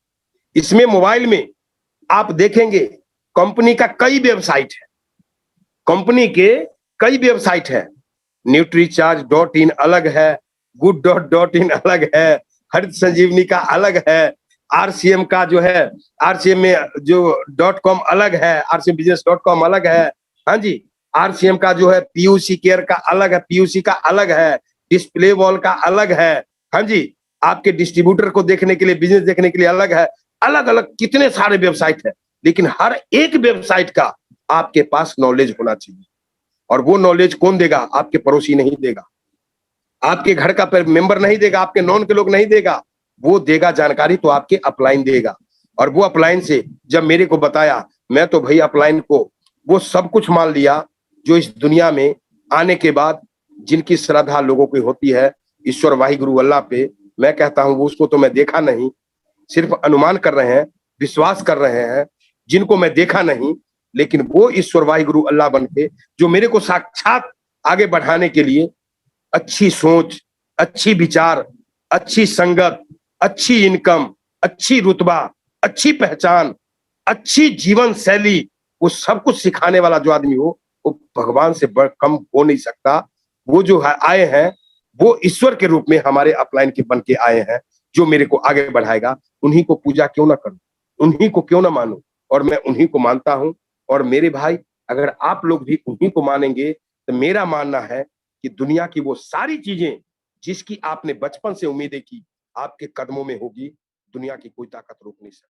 इसमें मोबाइल में आप देखेंगे कंपनी का कई वेबसाइट है, कंपनी के कई वेबसाइट है, न्यूट्रीचार्ज.in अलग है, गुड.in अलग है, हरित संजीवनी का अलग है, आरसीएम का जो है, आरसीएम में जो .com अलग है, rcmbusiness.com अलग है, हाँ जी, आरसीएम का जो है पीयूसी केयर का अलग है, पीयूसी का अलग है, डिस्प्ले वॉल का अलग है, हाँ जी, आपके डिस्ट्रीब्यूटर को देखने के लिए, बिजनेस देखने के लिए अलग है, अलग अलग कितने सारे वेबसाइट है, लेकिन हर एक वेबसाइट का आपके पास नॉलेज होना चाहिए। और वो नॉलेज कौन देगा? आपके पड़ोसी नहीं देगा, आपके घर का मेंबर नहीं देगा, आपके नॉन के लोग नहीं देगा, वो देगा जानकारी तो आपके अपलाइन देगा। और वो अपलाइन से जब मेरे को बताया, मैं तो भाई अपलाइन को वो सब कुछ मान लिया जो इस दुनिया में आने के बाद जिनकी श्रद्धा लोगों की होती है ईश्वर वाहिगुरु अल्लाह पे, मैं कहता हूं वो उसको तो मैं देखा नहीं, सिर्फ अनुमान कर रहे हैं, विश्वास कर रहे हैं, जिनको मैं देखा नहीं, लेकिन वो ईश्वर वाहिगुरु अल्लाह बन के जो मेरे को साक्षात आगे बढ़ाने के लिए अच्छी सोच, अच्छी विचार, अच्छी संगत, अच्छी इनकम, अच्छी रुतबा, अच्छी पहचान, अच्छी जीवन शैली, वो सब कुछ सिखाने वाला जो आदमी हो, वो भगवान से बढ़ कम हो नहीं सकता। वो जो आए हैं वो ईश्वर के रूप में हमारे अपलाइन के बन के आए हैं, जो मेरे को आगे बढ़ाएगा। उन्हीं को पूजा क्यों ना करूं, उन्हीं को क्यों ना मानूं, और मैं उन्हीं को मानता हूं। और मेरे भाई, अगर आप लोग भी उन्हीं को मानेंगे तो मेरा मानना है कि दुनिया की वो सारी चीजें जिसकी आपने बचपन से उम्मीदें की, आपके कदमों में होगी। दुनिया की कोई ताकत रोक नहीं सकती।